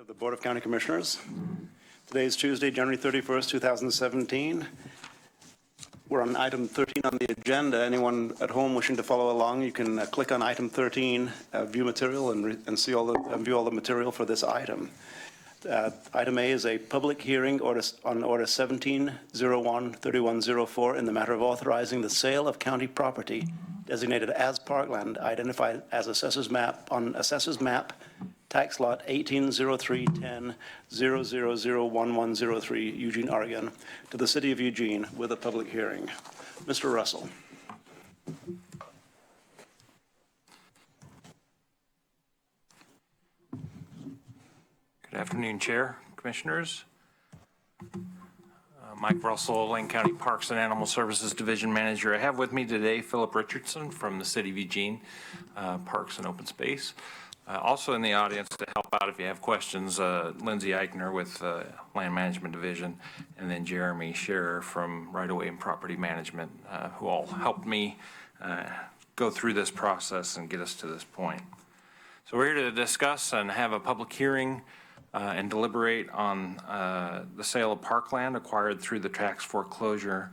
Of the Board of County Commissioners. Today is Tuesday, January 31st, 2017. We're on item 13 on the agenda. Anyone at home wishing to follow along, you can click on item 13, view material, and view all the material for this item. Item A is a public hearing on Order 1701-3104 in the matter of authorizing the sale of county property designated as parkland, identified as Assessor's Map on Assessor's Map, Tax Lot 180310-0001103, Eugene, Oregon, to the City of Eugene with a public hearing. Mr. Russell. Good afternoon, Chair, Commissioners. Mike Russell, Lane County Parks and Animal Services Division Manager. I have with me today Philip Richardson from the City of Eugene, Parks and Open Space. Also in the audience to help out if you have questions, Lindsay Eichner with Land Management Division, and then Jeremy Scherer from Right of Way and Property Management, who all helped me go through this process and get us to this point. So we're here to discuss and have a public hearing and deliberate on the sale of parkland acquired through the tax foreclosure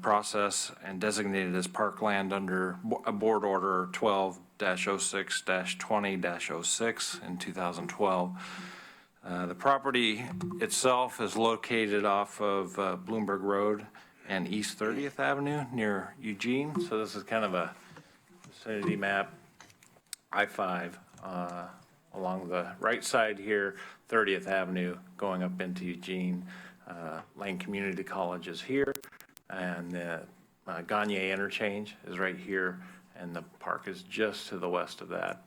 process and designated as parkland under a board order 12-06-20-06 in 2012. The property itself is located off of Bloomberg Road and East 30th Avenue near Eugene. So this is kind of a vicinity map, I-5 along the right side here, 30th Avenue going up into Eugene. Lane Community College is here, and the Gagne interchange is right here, and the park is just to the west of that.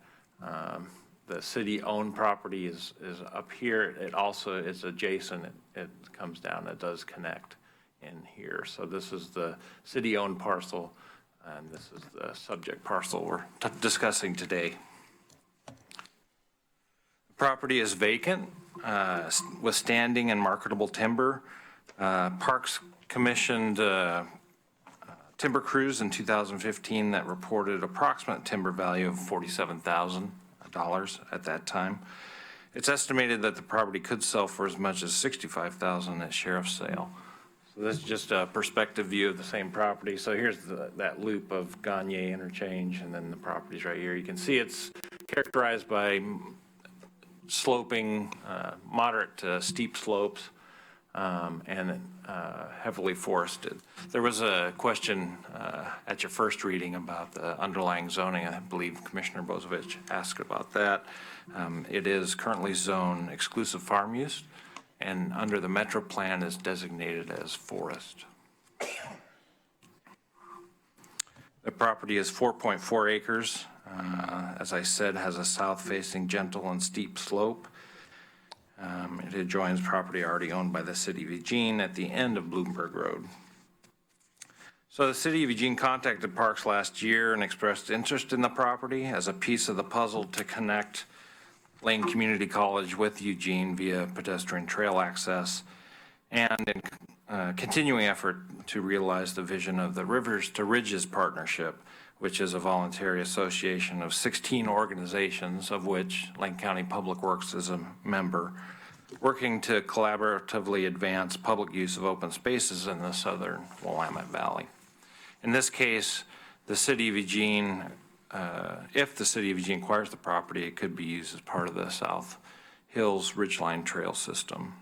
The city-owned property is up here. It also is adjacent. It comes down. It does connect in here. So this is the city-owned parcel, and this is the subject parcel we're discussing today. The property is vacant, with standing and marketable timber. Parks commissioned timber crews in 2015 that reported approximate timber value of $47,000 at that time. It's estimated that the property could sell for as much as $65,000 at sheriff's sale. So this is just a perspective view of the same property. So here's that loop of Gagne interchange, and then the property's right here. You can see it's characterized by sloping, moderate to steep slopes, and heavily forested. There was a question at your first reading about the underlying zoning. I believe Commissioner Bozovich asked about that. It is currently zoned exclusive farm use, and under the Metro Plan is designated as forest. The property is 4.4 acres. As I said, has a south-facing gentle and steep slope. It adjoins property already owned by the City of Eugene at the end of Bloomberg Road. So the City of Eugene contacted Parks last year and expressed interest in the property as a piece of the puzzle to connect Lane Community College with Eugene via pedestrian trail access, and in continuing effort to realize the vision of the Rivers to Ridges Partnership, which is a voluntary association of 16 organizations, of which Lane County Public Works is a member, working to collaboratively advance public use of open spaces in the southern Willamette Valley. In this case, the City of Eugene, if the City of Eugene acquires the property, it could be used as part of the South Hills Ridgeline Trail System.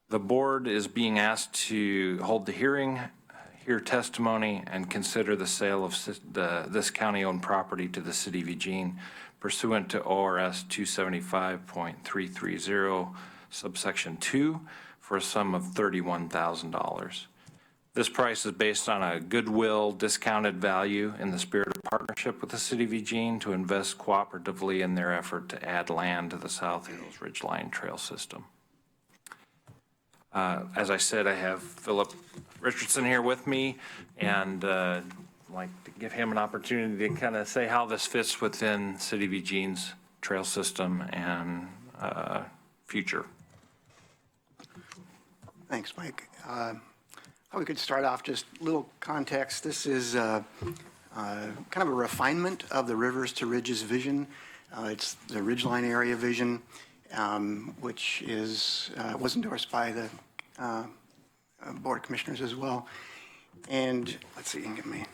The board is being asked to hold the hearing, hear testimony, and consider the sale of this county-owned property to the City of Eugene pursuant to ORS 275.330 subsection 2 for a sum of $31,000. This price is based on a goodwill discounted value in the spirit of partnership with the City of Eugene to invest cooperatively in their effort to add land to the South Hills Ridgeline Trail System. As I said, I have Philip Richardson here with me, and I'd like to give him an opportunity to kind of say how this fits within City of Eugene's trail system and future. Thanks, Mike. We could start off just a little context. This is kind of a refinement of the Rivers to Ridges vision. It's the Ridgeline Area Vision, which was endorsed by the Board of Commissioners as well. And let's see, give me.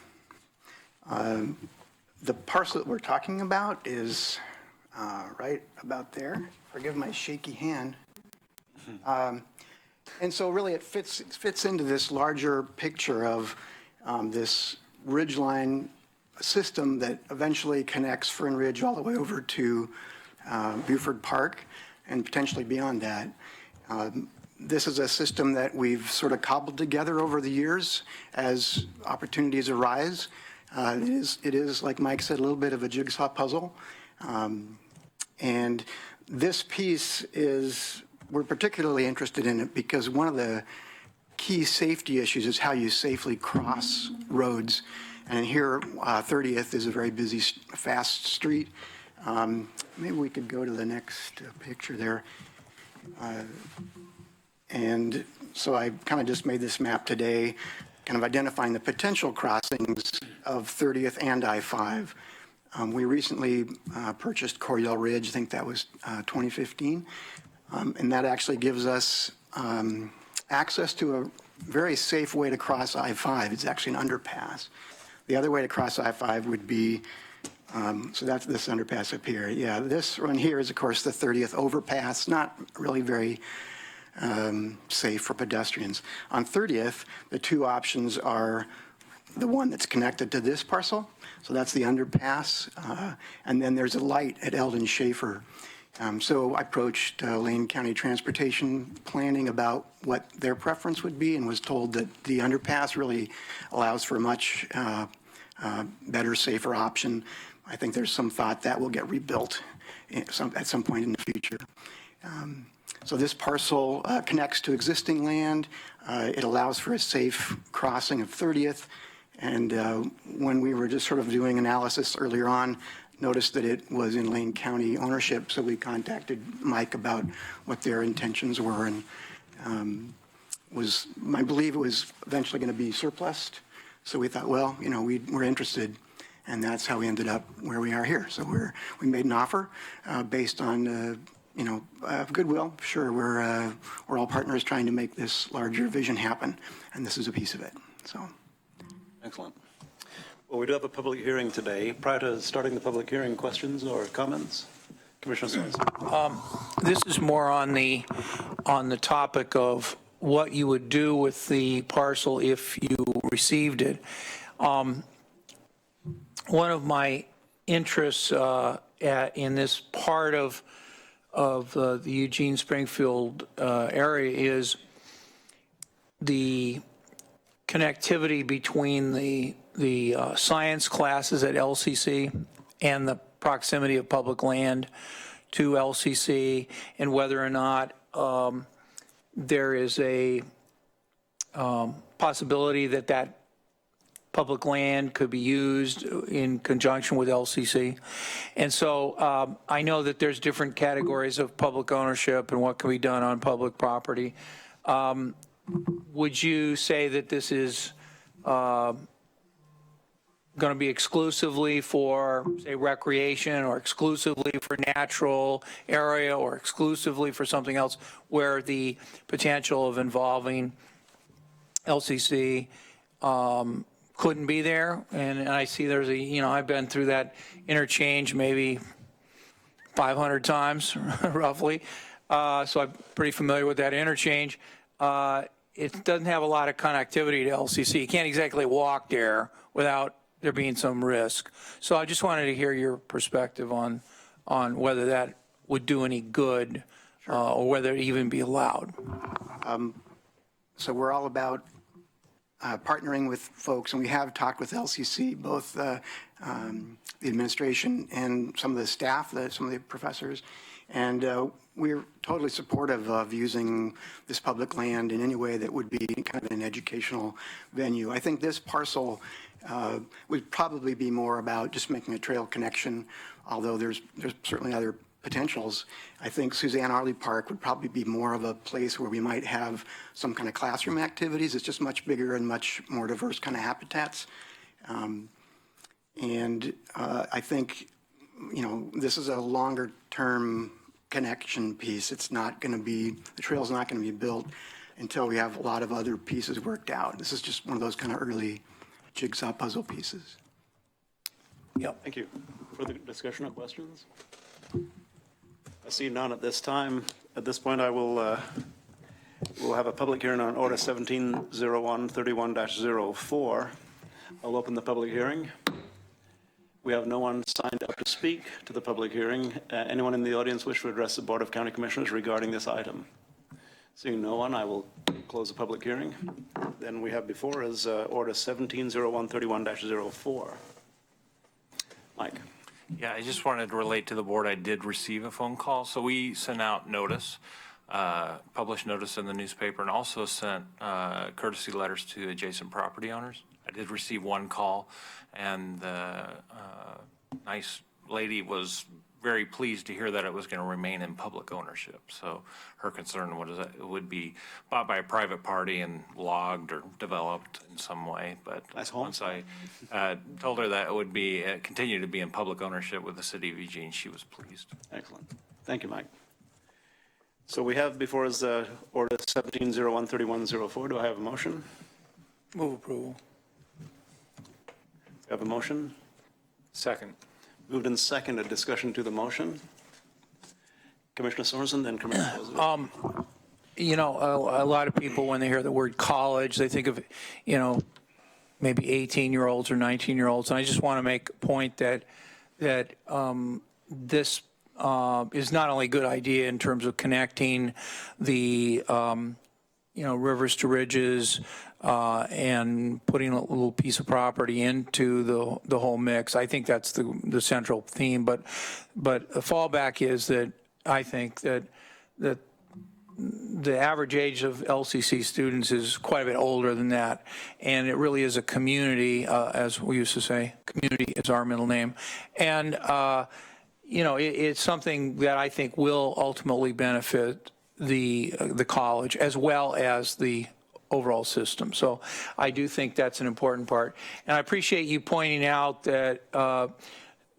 The parcel that we're talking about is right about there. Forgive my shaky hand. And so really it fits into this larger picture of this ridgeline system that eventually connects Fern Ridge all the way over to Buford Park and potentially beyond that. This is a system that we've sort of cobbled together over the years as opportunities arise. It is, like Mike said, a little bit of a jigsaw puzzle. And this piece is, we're particularly interested in it because one of the key safety issues is how you safely cross roads. And here, 30th is a very busy, fast street. Maybe we could go to the next picture there. And so I kind of just made this map today, kind of identifying the potential crossings of 30th and I-5. We recently purchased Coriel Ridge, I think that was 2015, and that actually gives us access to a very safe way to cross I-5. It's actually an underpass. The other way to cross I-5 would be, so that's this underpass up here. Yeah, this one here is, of course, the 30th overpass, not really very safe for pedestrians. On 30th, the two options are the one that's connected to this parcel, so that's the underpass, and then there's a light at Eldon Schaefer. So I approached Lane County Transportation Planning about what their preference would be and was told that the underpass really allows for a much better, safer option. I think there's some thought that will get rebuilt at some point in the future. So this parcel connects to existing land. It allows for a safe crossing of 30th. And when we were just sort of doing analysis earlier on, noticed that it was in Lane County ownership. So we contacted Mike about what their intentions were, and I believe it was eventually going to be surplused. So we thought, well, you know, we're interested. And that's how we ended up where we are here. So we made an offer based on goodwill. Sure, we're all partners trying to make this larger vision happen, and this is a piece of it. So, excellent. Well, we do have a public hearing today. Prior to starting the public hearing, questions or comments? Commissioner Swenson. This is more on the topic of what you would do with the parcel if you received it. One of my interests in this part of the Eugene Springfield area is the connectivity between the science classes at LCC and the proximity of public land to LCC, and whether or not there is a possibility that public land could be used in conjunction with LCC. And so I know that there's different categories of public ownership and what can be done on public property. Would you say that this is going to be exclusively for, say, recreation, or exclusively for natural area, or exclusively for something else, where the potential of involving LCC couldn't be there? And I see there's I've been through that interchange maybe 500 times, roughly. So I'm pretty familiar with that interchange. It doesn't have a lot of connectivity to LCC. You can't exactly walk there without there being some risk. So I just wanted to hear your perspective on whether that would do any good, or whether it even be allowed. So we're all about partnering with folks, and we have talked with LCC, both the administration and some of the staff, some of the professors, and we're totally supportive of using this public land in any way that would be kind of an educational venue. I think this parcel would probably be more about just making a trail connection, although there's certainly other potentials. I think Suzanne Arley Park would probably be more of a place where we might have some kind of classroom activities. It's just much bigger and much more diverse kind of habitats. And I think this is a longer-term connection piece. It's not going to be, the trail's not going to be built until we have a lot of other pieces worked out. This is just one of those kind of early jigsaw puzzle pieces. Yep. Thank you. Further discussion or questions? I see none at this time. At this point, I will we'll have a public hearing on Order 170131-04. I'll open the public hearing. We have no one signed up to speak to the public hearing. Anyone in the audience wish to address the Board of County Commissioners regarding this item? Seeing no one, I will close the public hearing. Then we have before us Order 170131-04. Mike. Yeah, I just wanted to relate to the board. I did receive a phone call. So we sent out notice, published notice in the newspaper, and also sent courtesy letters to adjacent property owners. I did receive one call, and the nice lady was very pleased to hear that it was going to remain in public ownership. So her concern was that it would be bought by a private party and logged or developed in some way. But Nice home. once I told her that it would be continue to be in public ownership with the city of Eugene, she was pleased. Excellent. Thank you, Mike. So we have before us Order 170131-04. Do I have a motion? Move approval. Do I have a motion? Second. Moved and seconded. Discussion to the motion. Commissioner Sorensen, then Commissioner Bozievich. A lot of people, when they hear the word college, they think of, maybe 18-year-olds or 19-year-olds. And I just want to make a point that this is not only a good idea in terms of connecting the, rivers to ridges and putting a little piece of property into the whole mix. I think that's the central theme. But the fallback is that I think that the average age of LCC students is quite a bit older than that. And it really is a community, as we used to say, community is our middle name. And, it's something that I think will ultimately benefit the college as well as the overall system. So I do think that's an important part. And I appreciate you pointing out that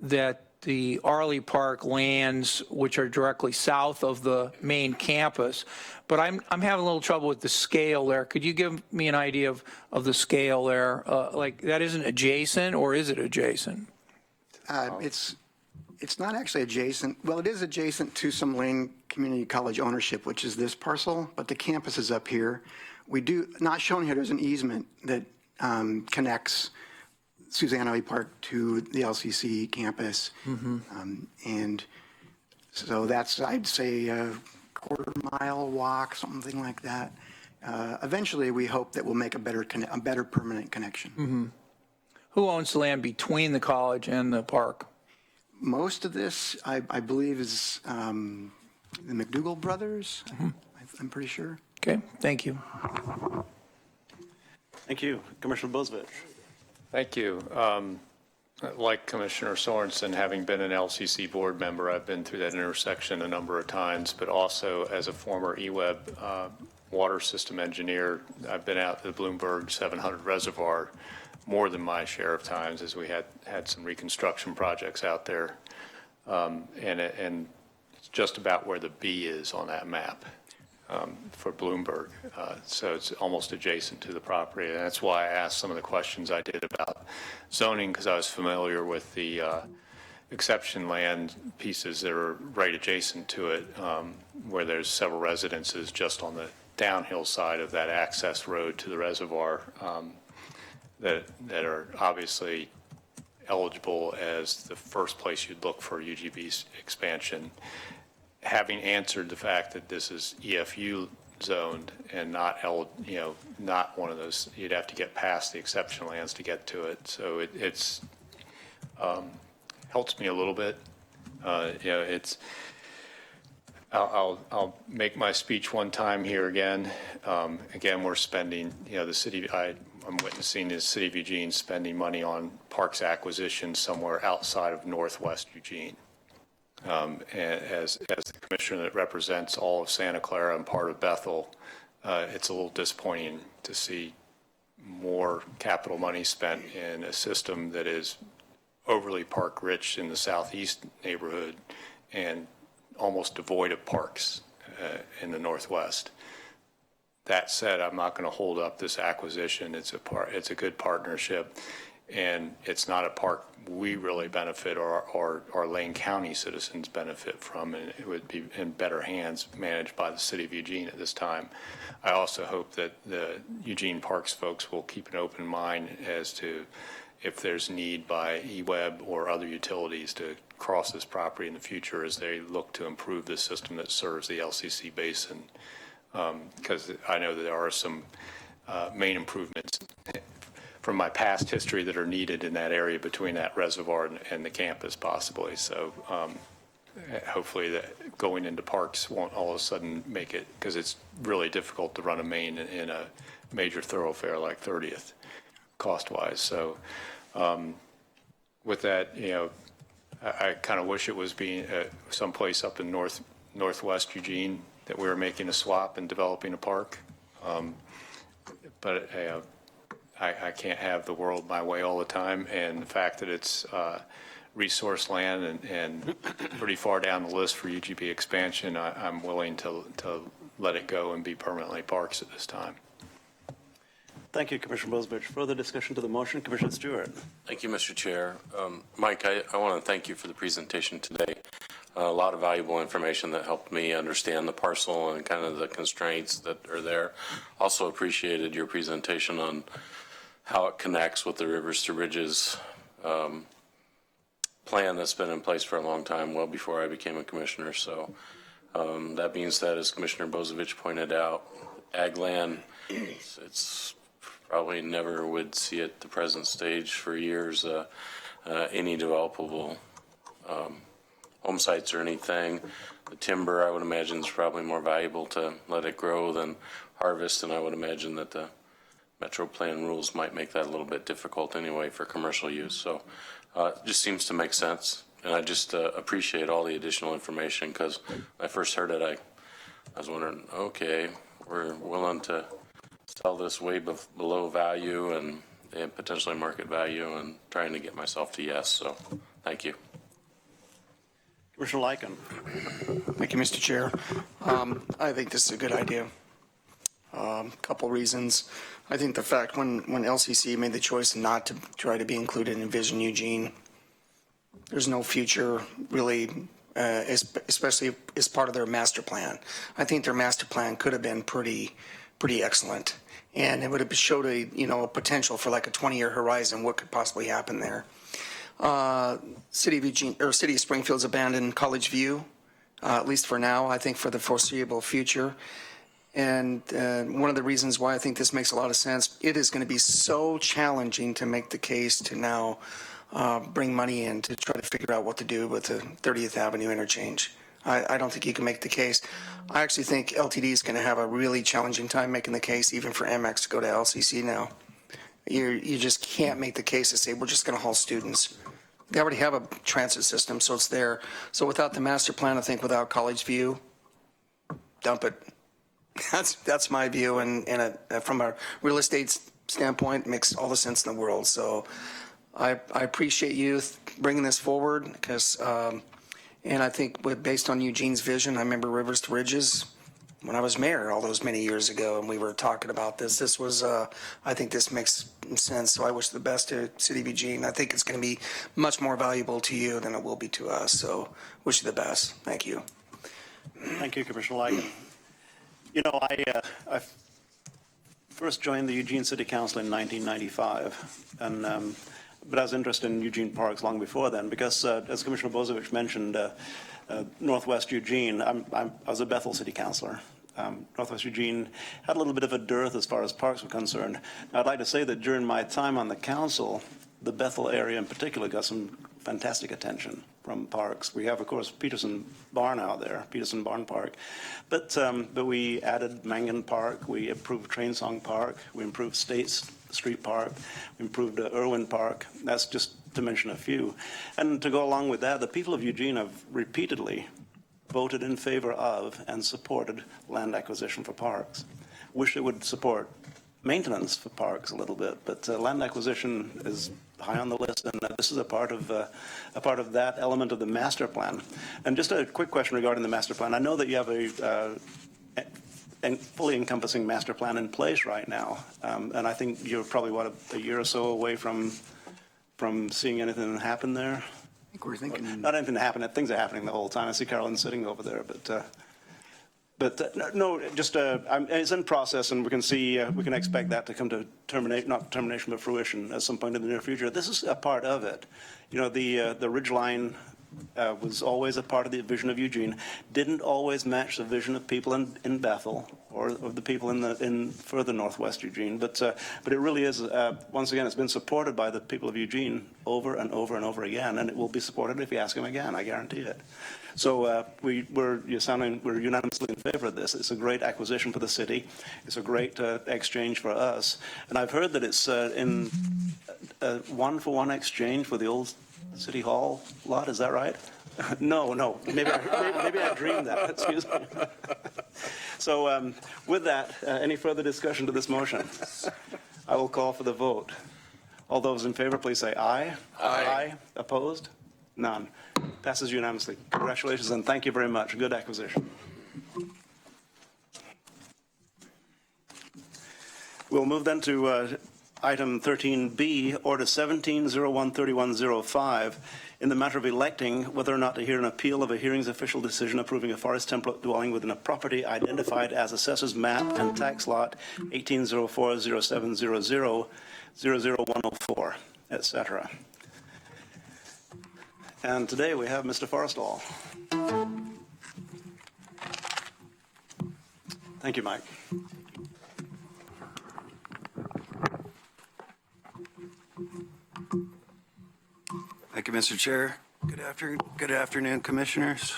that the Arley Park lands, which are directly south of the main campus, but I'm having a little trouble with the scale there. Could you give me an idea of the scale there? Like that isn't adjacent, or is it adjacent? It's not actually adjacent. Well, it is adjacent to some Lane Community College ownership, which is this parcel, but the campus is up here. We do, not shown here, there's an easement that connects Suzanne Arley Park to the LCC campus. And so that's, I'd say, a quarter-mile walk, something like that. Eventually, we hope that we'll make a better permanent connection. Who owns the land between the college and the park? Most of this, I believe, is the McDougal brothers. I'm pretty sure. Okay, thank you. Thank you. Commissioner Bozievich. Thank you. Like Commissioner Sorensen, having been an LCC board member, I've been through that intersection a number of times, but also as a former EWEB water system engineer, I've been out to the Bloomberg 700 reservoir more than my share of times as we had some reconstruction projects out there. And it's just about where the B is on that map for Bloomberg. So it's almost adjacent to the property. And that's why I asked some of the questions I did about zoning, because I was familiar with the exception land pieces that are right adjacent to it, where there's several residences just on the downhill side of that access road to the reservoir that are obviously eligible as the first place you'd look for UGB's expansion. Having answered the fact that this is EFU zoned and not not one of those, you'd have to get past the exception lands to get to it. So it's helps me a little bit. I'll make my speech one time here again. Again, we're spending, the city, I'm witnessing the city of Eugene spending money on parks acquisition somewhere outside of Northwest Eugene. And as the commissioner that represents all of Santa Clara and part of Bethel, it's a little disappointing to see more capital money spent in a system that is overly park rich in the southeast neighborhood and almost devoid of parks in the northwest. That said, I'm not going to hold up this acquisition. It's a good partnership, and it's not a park we really benefit or our Lane County citizens benefit from, and it would be in better hands managed by the city of Eugene at this time. I also hope that the Eugene Parks folks will keep an open mind as to if there's need by EWEB or other utilities to cross this property in the future as they look to improve the system that serves the LCC basin. Because I know that there are some main improvements from my past history that are needed in that area between that reservoir and the campus possibly. So hopefully that going into parks won't all of a sudden make it, because it's really difficult to run a main in a major thoroughfare like 30th cost-wise. So with that, I kind of wish it was being someplace up in northwest Eugene that we were making a swap and developing a park. But I can't have the world my way all the time. And the fact that it's resource land and pretty far down the list for UGB expansion, I'm willing to let it go and be permanently parks at this time. Thank you, Commissioner Bozovich. Further discussion to the motion, Commissioner Stewart. Thank you, Mr. Chair. Mike, I want to thank you for the presentation today. A lot of valuable information that helped me understand the parcel and kind of the constraints that are there. Also appreciated your presentation on how it connects with the Rivers to Ridges plan that's been in place for a long time, well before I became a commissioner. So that being said, as Commissioner Bozovich pointed out, ag land, it's probably never would see at the present stage for years any developable home sites or anything. The timber, I would imagine, is probably more valuable to let it grow than harvest, and I would imagine that the Metro Plan rules might make that a little bit difficult anyway for commercial use. So it just seems to make sense, and I just appreciate all the additional information, because when I first heard it, I was wondering, okay, we're willing to sell this way below value and potentially market value, and trying to get myself to yes. So thank you. Commissioner Lycan. Thank you, Mr. Chair. I think this is a good idea. Couple reasons. I think the fact when LCC made the choice not to try to be included in Vision Eugene, there's no future really, especially as part of their master plan. I think their master plan could have been pretty excellent, and it would have showed a potential for like a 20-year horizon, what could possibly happen there. City of Eugene or City of Springfield's abandoned College View, at least for now. I think for the foreseeable future. And one of the reasons why I think this makes a lot of sense, it is going to be so challenging to make the case to now bring money in to try to figure out what to do with the 30th Avenue interchange. I don't think you can make the case. I actually think LTD is going to have a really challenging time making the case, even for MX to go to LCC now. You just can't make the case to say we're just going to haul students. They already have a transit system, so it's there. So without the master plan, I think without College View, dump it. That's my view, and from a real estate standpoint, it makes all the sense in the world. So I appreciate you bringing this forward, because, and I think based on Eugene's vision, I remember Rivers to Ridges when I was mayor all those many years ago, and we were talking about this. This was, I think this makes sense, so I wish the best to City of Eugene. I think it's going to be much more valuable to you than it will be to us, so wish you the best. Thank you. Thank you, Commissioner Lycan. I first joined the Eugene City Council in 1995, but I was interested in Eugene Parks long before then, because as Commissioner Bozovich mentioned, Northwest Eugene, I was a Bethel City Councilor. Northwest Eugene had a little bit of a dearth as far as parks were concerned. Now, I'd like to say that during my time on the council, the Bethel area in particular got some fantastic attention from parks. We have, of course, Peterson Barn out there, Peterson Barn Park. But we added Mangan Park, we improved Train Song Park, we improved State Street Park, we improved Irwin Park. That's just to mention a few. And to go along with that, the people of Eugene have repeatedly voted in favor of and supported land acquisition for parks. Wish they would support maintenance for parks a little bit, but land acquisition is high on the list, and this is a part of that element of the master plan. And just a quick question regarding the master plan. I know that you have a fully encompassing master plan in place right now, and I think you're probably, a year or so away from seeing anything happen there? I think we're thinking, Not anything happen, things are happening the whole time. I see Carolyn sitting over there, no, just it's in process, and we can expect that to come to not termination, but fruition at some point in the near future. This is a part of it. You know, the ridge line was always a part of the vision of Eugene. Didn't always match the vision of people in Bethel or of the people in further northwest Eugene, but it really is. Once again, it's been supported by the people of Eugene over and over and over again, and it will be supported if you ask them again. I guarantee it. So we're unanimously in favor of this. It's a great acquisition for the city. It's a great exchange for us, and I've heard that it's in a one-for-one exchange for the old City Hall lot. Is that right? No. Maybe I dreamed that. Excuse me. So with that, any further discussion to this motion? I will call for the vote. All those in favor, please say aye. Aye. Opposed? None. Passes unanimously. Congratulations and thank you very much. Good acquisition. We'll move then to item 13B, Order 17013105, in the matter of electing whether or not to hear an appeal of a hearings official decision approving a forest template dwelling within a property identified as Assessor's Map and Tax Lot 18040700 00104, etc. And today we have Mr. Forrestall. Thank you, Mike. Thank you, Mr. Chair. Good afternoon, Commissioners.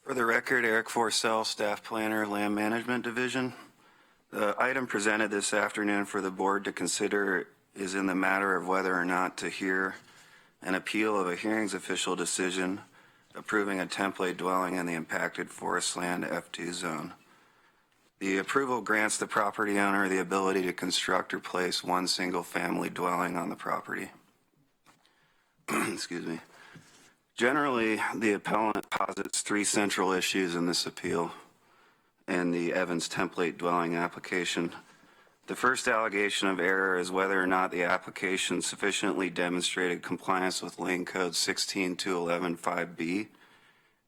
For the record, Eric Forsell, Staff Planner, Land Management Division. The item presented this afternoon for the board to consider is in the matter of whether or not to hear an appeal of a hearings official decision approving a template dwelling in the impacted forest land F2 zone. The approval grants the property owner the ability to construct or place one single family dwelling on the property. Excuse me. Generally, the appellant posits three central issues in this appeal and the Evans template dwelling application. The first allegation of error is whether or not the application sufficiently demonstrated compliance with Lane Code 16211-5B,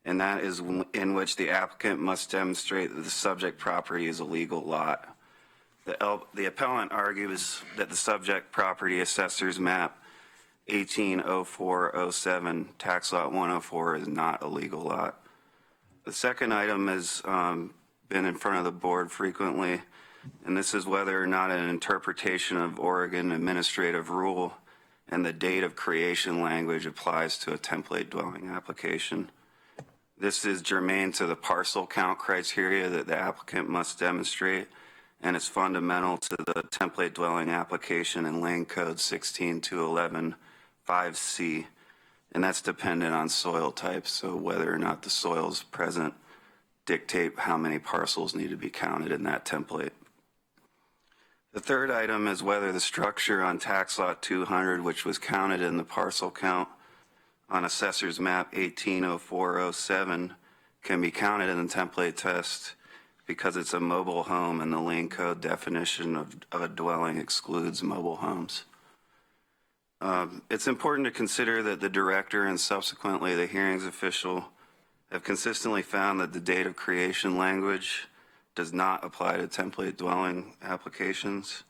and that is in which the applicant must demonstrate that the subject property is a legal lot. The appellant argues that the subject property Assessor's Map 180407 Tax Lot 104 is not a legal lot. The second item has been in front of the board frequently, and this is whether or not an interpretation of Oregon Administrative Rule and the date of creation language applies to a template dwelling application. This is germane to the parcel count criteria that the applicant must demonstrate, and it's fundamental to the template dwelling application in Lane Code 16211-5C, and that's dependent on soil type, so whether or not the soil is present dictate how many parcels need to be counted in that template. The third item is whether the structure on Tax Lot 200, which was counted in the parcel count on Assessor's Map 180407, can be counted in the template test because it's a mobile home and the Lane Code definition of a dwelling excludes mobile homes. It's important to consider that the director and subsequently the hearings official have consistently found that the date of creation language does not apply to template dwelling applications,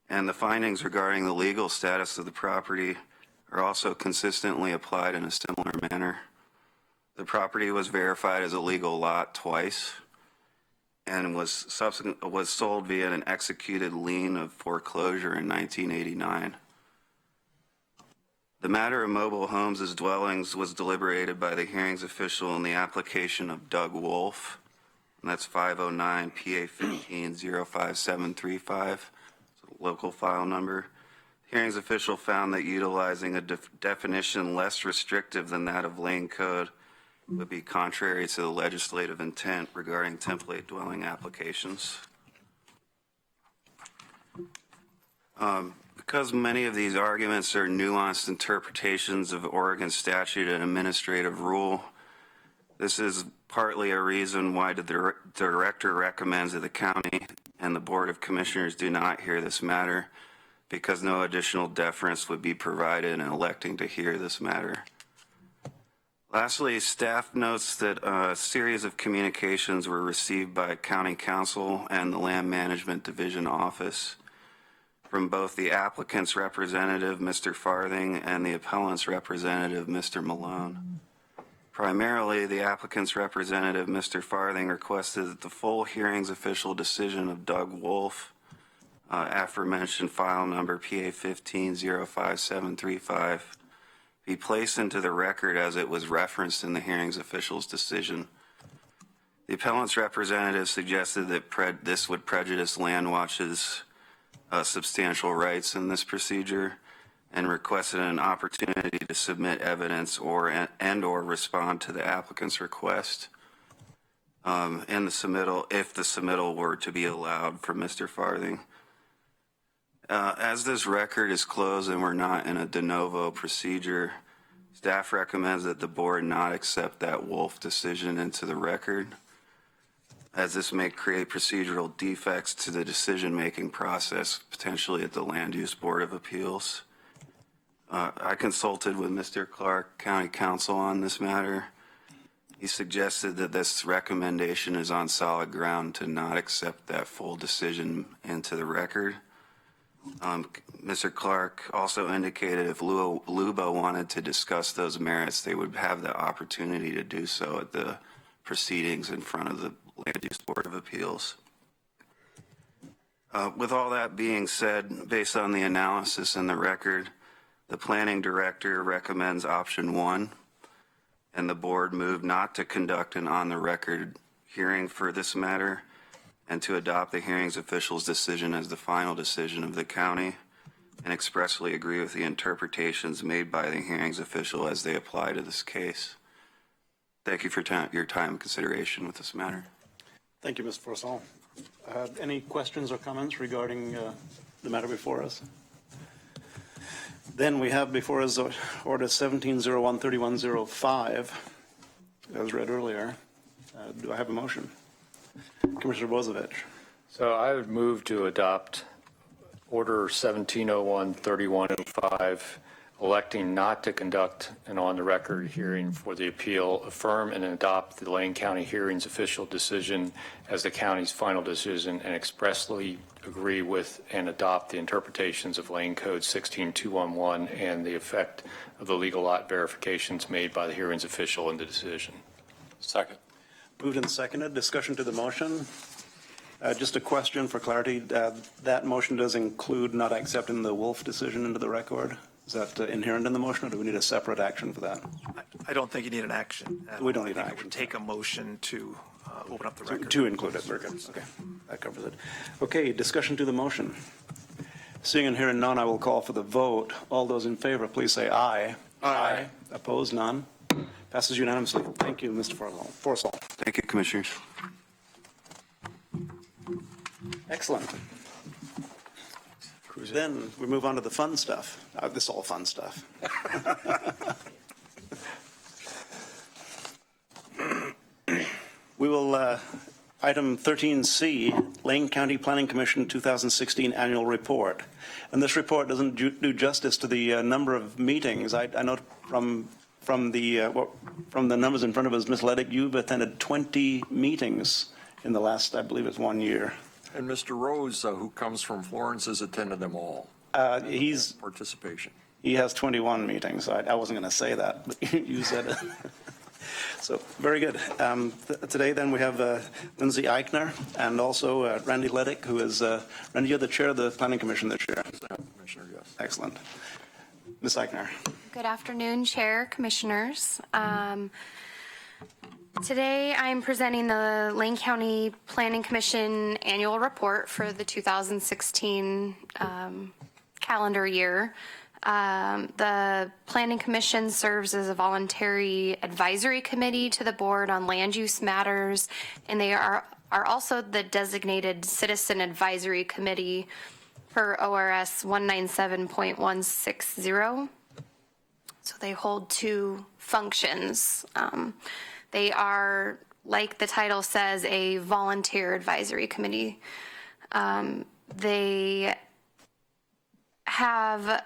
and the findings regarding the legal status of the property are also consistently applied in a similar manner. The property was verified as a legal lot twice and was sold via an executed lien of foreclosure in 1989. The matter of mobile homes as dwellings was deliberated by the hearings official in the application of Doug Wolf, and that's 509 PA 15 05735, local file number. The hearings official found that utilizing a definition less restrictive than that of Lane Code would be contrary to the legislative intent regarding template dwelling applications. Because many of these arguments are nuanced interpretations of Oregon statute and administrative rule, this is partly a reason why the director recommends that the county and the Board of Commissioners do not hear this matter, because no additional deference would be provided in electing to hear this matter. Lastly, staff notes that a series of communications were received by County Council and the Land Management Division Office from both the applicant's representative, Mr. Farthing, and the appellant's representative, Mr. Malone. Primarily, the applicant's representative, Mr. Farthing, requested that the full hearings official decision of Doug Wolf, aforementioned file number PA 15-05735, be placed into the record as it was referenced in the hearings official's decision. The appellant's representative suggested that this would prejudice Landwatch's substantial rights in this procedure, and requested an opportunity to submit evidence or respond to the applicant's request in the submittal, if the submittal were to be allowed from Mr. Farthing. As this record is closed and we're not in a de novo procedure, staff recommends that the board not accept that Wolf decision into the record, as this may create procedural defects to the decision-making process, potentially at the Land Use Board of Appeals. I consulted with Mr. Clark, County Counsel, on this matter. He suggested that this recommendation is on solid ground to not accept that full decision into the record. Mr. Clark also indicated if LUBA wanted to discuss those merits, they would have the opportunity to do so at the proceedings in front of the Land Use Board of Appeals. With all that being said, based on the analysis in the record, the planning director recommends option 1, and the board moved not to conduct an on-the-record hearing for this matter, and to adopt the hearings official's decision as the final decision of the county, and expressly agree with the interpretations made by the hearings official as they apply to this case. Thank you for your time and consideration with this matter. Thank you, Mr. Forsall. Any questions or comments regarding the matter before us? Then we have before us Order 1701-3105, as read earlier. Do I have a motion? Commissioner Bozievich. So I would move to adopt Order 1701-3105, electing not to conduct an on-the-record hearing for the appeal, affirm and adopt the Lane County Hearings official decision as the county's final decision, and expressly agree with and adopt the interpretations of Lane Code 16211 and the effect of the legal lot verifications made by the hearings official in the decision. Second. Moved and seconded. Discussion to the motion. Just a question for clarity. That motion does include not accepting the Wolf decision into the record. Is that inherent in the motion, or do we need a separate action for that? I don't think you need an action. We don't need I an think it action. would take a motion to open up the record. To include it. Very good. Okay. That covers it. Okay. Discussion to the motion. Seeing and hearing none, I will call for the vote. All those in favor, please say aye. Aye. Opposed? None. Passes unanimously. Thank you, Mr. Forsall. Thank you, Commissioners. Excellent. Then we move on to the fun stuff. This is all fun stuff. We will, item 13C, Lane County Planning Commission 2016 Annual Report. And this report doesn't do justice to the number of meetings. I know from the numbers in front of us, Ms. Leddick, you've attended 20 meetings in the last, I believe it's 1 year. And Mr. Rose, who comes from Florence, has attended them all. He's Participation. He has 21 meetings. I wasn't going to say that, but you said it. So, very good. Today, then, we have Lindsay Eichner and also Randy Leddick, who is, Randy, you're the chair of the Planning Commission this year. Commissioner, yes. Excellent. Ms. Eichner. Good afternoon, Chair, Commissioners. Today, I'm presenting the Lane County Planning Commission Annual Report for the 2016 calendar year. The Planning Commission serves as a voluntary advisory committee to the board on land use matters, and they are also the designated citizen advisory committee per ORS 197.160. So they hold two functions. They are, like the title says, a volunteer advisory committee. They have,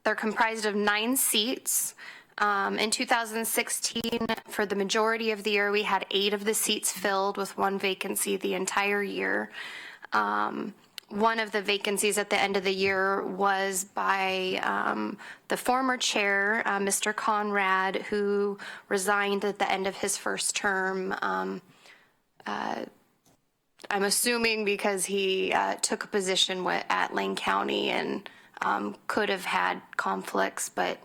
they're comprised of 9 seats. In 2016, for the majority of the year, we had 8 of the seats filled with 1 vacancy the entire year. One of the vacancies at the end of the year was by the former chair, Mr. Conrad, who resigned at the end of his first term. I'm assuming because he took a position at Lane County and could have had conflicts, but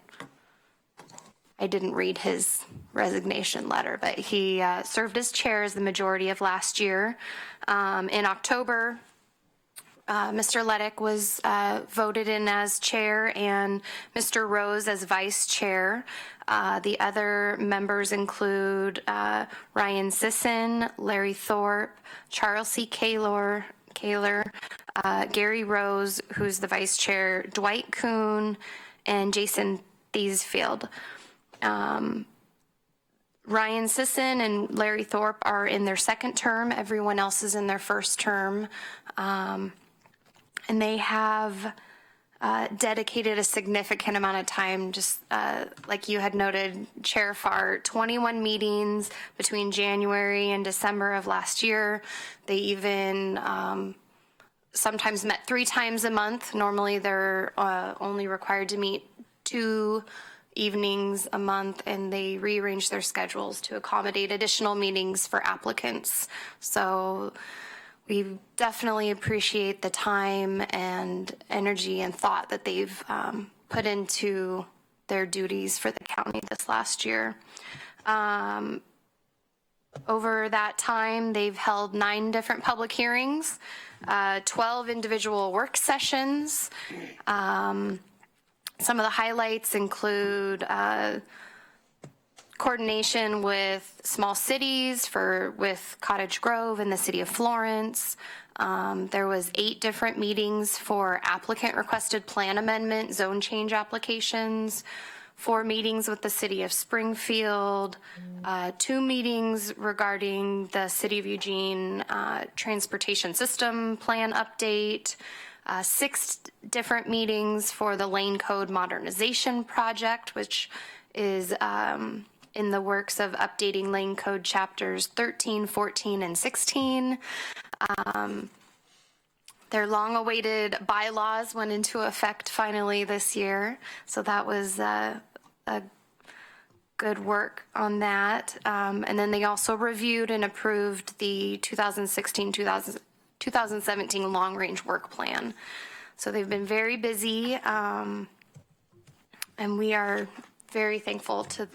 I didn't read his resignation letter. But he served as chair as the majority of last year. In October, Mr. Leddick was voted in as chair and Mr. Rose as vice chair. The other members include Ryan Sisson, Larry Thorpe, Charles C. Kaler, Gary Rose, who's the vice chair, Dwight Kuhn, and Jason Thiesfield. Ryan Sisson and Larry Thorpe are in their second term. Everyone else is in their first term. And they have dedicated a significant amount of time, just like you had noted, Chair Farr, 21 meetings between January and December of last year. They even sometimes met 3 times a month. Normally they're only required to meet 2 evenings a month, and they rearranged their schedules to accommodate additional meetings for applicants. So we definitely appreciate the time and energy and thought that they've put into their duties for the county this last year. Over that time, they've held 9 different public hearings, 12 individual work sessions. Some of the highlights include coordination with small cities with Cottage Grove and the city of Florence. There was 8 different meetings for applicant requested plan amendment, zone change applications, 4 meetings with the city of Springfield, 2 meetings regarding the city of Eugene transportation system plan update, 6 different meetings for the Lane Code Modernization Project, which is in the works of updating Lane Code chapters 13, 14, and 16. Their long-awaited bylaws went into effect finally this year, so that was a good work on that. And then they also reviewed and approved the 2016-2017 long-range work plan. So they've been very busy, and we are very thankful to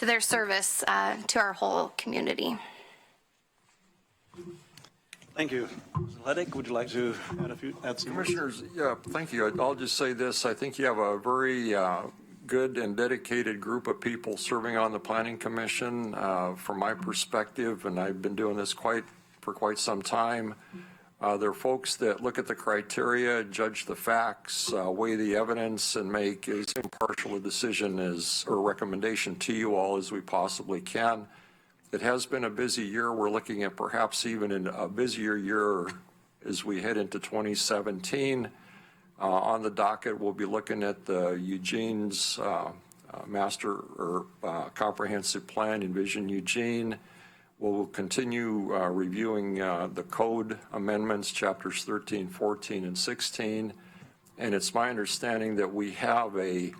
their service to our whole community. Thank you. Mr. Leddick, would you like to add some? Commissioners, yeah, thank you. I'll just say this. I think you have a very good and dedicated group of people serving on the Planning Commission. From my perspective, and I've been doing this for quite some time, they're folks that look at the criteria, judge the facts, weigh the evidence, and make as impartial a decision or recommendation to you all as we possibly can. It has been a busy year. We're looking at perhaps even a busier year as we head into 2017. On the docket, we'll be looking at the Eugene's master or comprehensive plan, Envision Eugene. We'll continue reviewing the code amendments, chapters 13, 14, and 16. And it's my understanding that we have a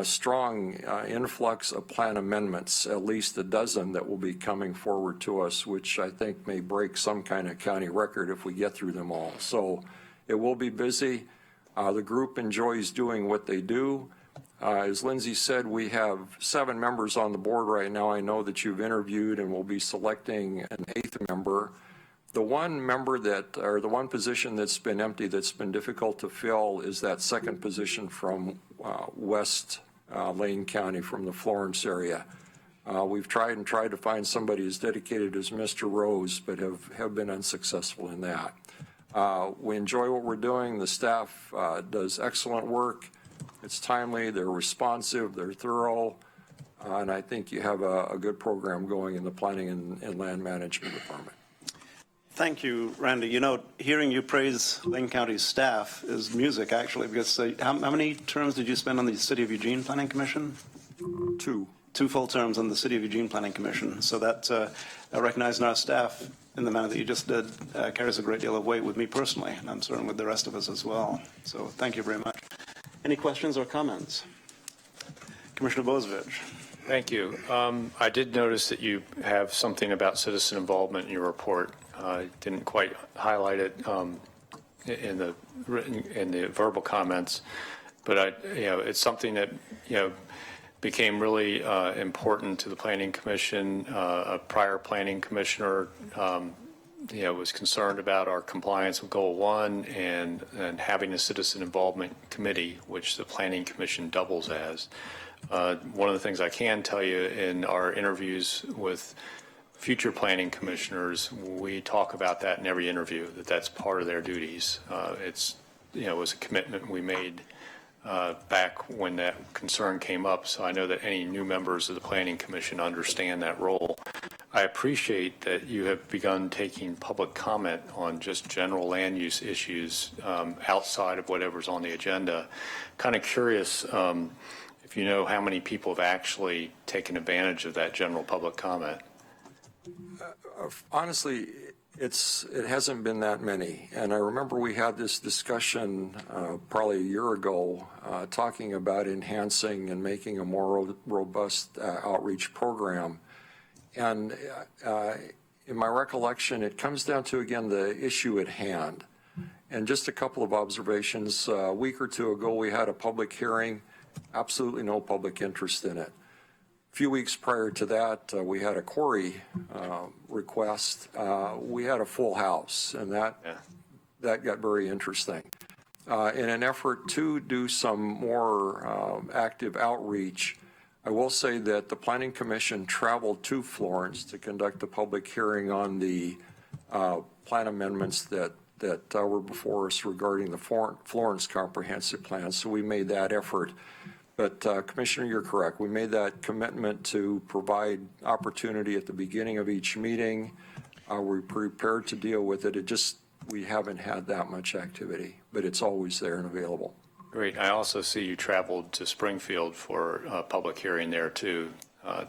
strong influx of plan amendments, at least a dozen that will be coming forward to us, which I think may break some kind of county record if we get through them all. So it will be busy. The group enjoys doing what they do. As Lindsay said, we have 7 members on the board right now. I know that you've interviewed and will be selecting an 8th member. The one position that's been empty, that's been difficult to fill, is that second position from West Lane County, from the Florence area. We've tried to find somebody as dedicated as Mr. Rose, but have been unsuccessful in that. We enjoy what we're doing. The staff does excellent work. It's timely, they're responsive, they're thorough, and I think you have a good program going in the Planning and Land Management Department. Thank you, Randy. You know, hearing you praise Lane County's staff is music, actually, because how many terms did you spend on the City of Eugene Planning Commission? 2. 2 full terms on the City of Eugene Planning Commission. So that recognizing our staff in the manner that you just did carries a great deal of weight with me personally, and I'm certain with the rest of us as well. So thank you very much. Any questions or comments? Commissioner Bozievich. Thank you. I did notice that you have something about citizen involvement in your report. Didn't quite highlight it in the verbal comments, but it's something that became really important to the Planning Commission. A prior Planning Commissioner was concerned about our compliance with Goal 1 and having a citizen involvement committee, which the Planning Commission doubles as. One of the things I can tell you in our interviews with future planning commissioners, we talk about that in every interview, that's part of their duties. It was a commitment we made back when that concern came up, so I know that any new members of the Planning Commission understand that role. I appreciate that you have begun taking public comment on just general land use issues outside of whatever's on the agenda. Kind of curious if you know how many people have actually taken advantage of that general public comment. Honestly, it hasn't been that many. And I remember we had this discussion probably a year ago talking about enhancing and making a more robust outreach program. And in my recollection, it comes down to, again, the issue at hand. And just a couple of observations. A week or two ago, we had a public hearing, absolutely no public interest in it. A few weeks prior to that, we had a quarry request. We had a full house, and that got very interesting. In an effort to do some more active outreach, I will say that the Planning Commission traveled to Florence to conduct a public hearing on the plan amendments that were before us regarding the Florence Comprehensive Plan. So we made that effort. But Commissioner, you're correct. We made that commitment to provide opportunity at the beginning of each meeting. We're prepared to deal with it. We haven't had that much activity, but it's always there and available. Great. I also see you traveled to Springfield for a public hearing there too,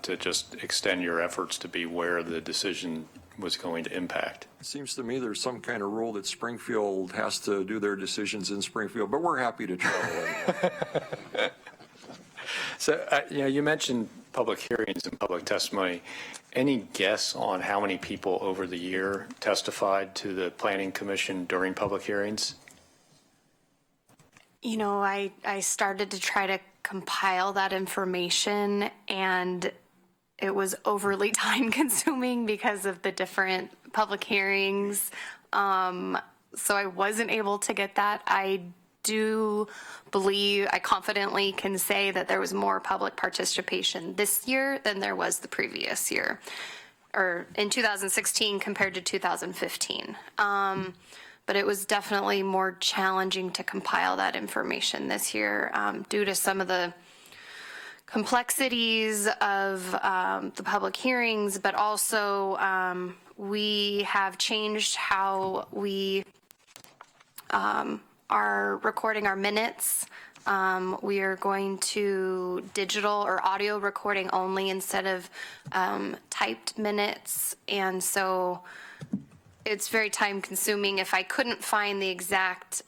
to just extend your efforts to be where the decision was going to impact. It seems to me there's some kind of rule that Springfield has to do their decisions in Springfield, but we're happy to travel. So, you mentioned public hearings and public testimony. Any guess on how many people over the year testified to the Planning Commission during public hearings? I started to try to compile that information, and it was overly time consuming because of the different public hearings. So I wasn't able to get that. I confidently can say that there was more public participation this year than there was the previous year, or in 2016 compared to 2015. But it was definitely more challenging to compile that information this year due to some of the complexities of the public hearings, but also we have changed how we are recording our minutes. We are going to digital or audio recording only instead of typed minutes. And so it's very time consuming. If I couldn't find the exact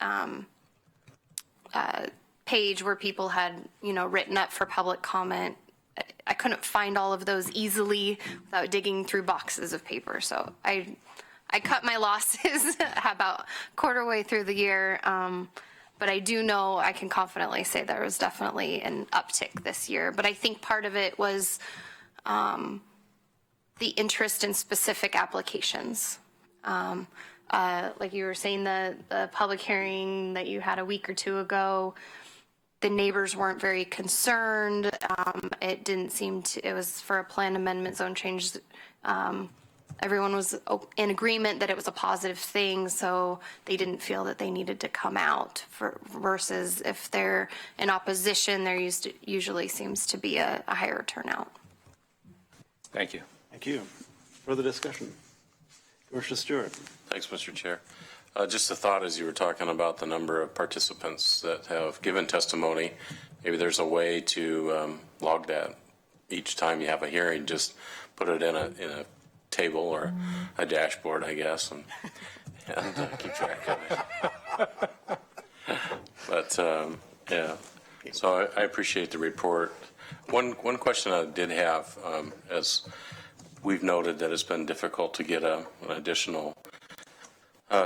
page where people had, written up for public comment, I couldn't find all of those easily without digging through boxes of paper. So I cut my losses about quarter way through the year, but I do know I can confidently say there was definitely an uptick this year. But I think part of it was the interest in specific applications. Like you were saying, the public hearing that you had a week or two ago, the neighbors weren't very concerned. It didn't seem to, it was for a plan amendment zone change everyone was in agreement that it was a positive thing, so they didn't feel that they needed to come out versus if they're in opposition, there usually seems to be a higher turnout. Thank you. Thank you. Further discussion? Commissioner Stewart. Thanks, Mr. Chair. Just a thought as you were talking about the number of participants that have given testimony. Maybe there's a way to log that each time you have a hearing. Just put it in a table or a dashboard, I guess, and keep track of it. But yeah, so I appreciate the report. One question I did have, as we've noted that it's been difficult to get an additional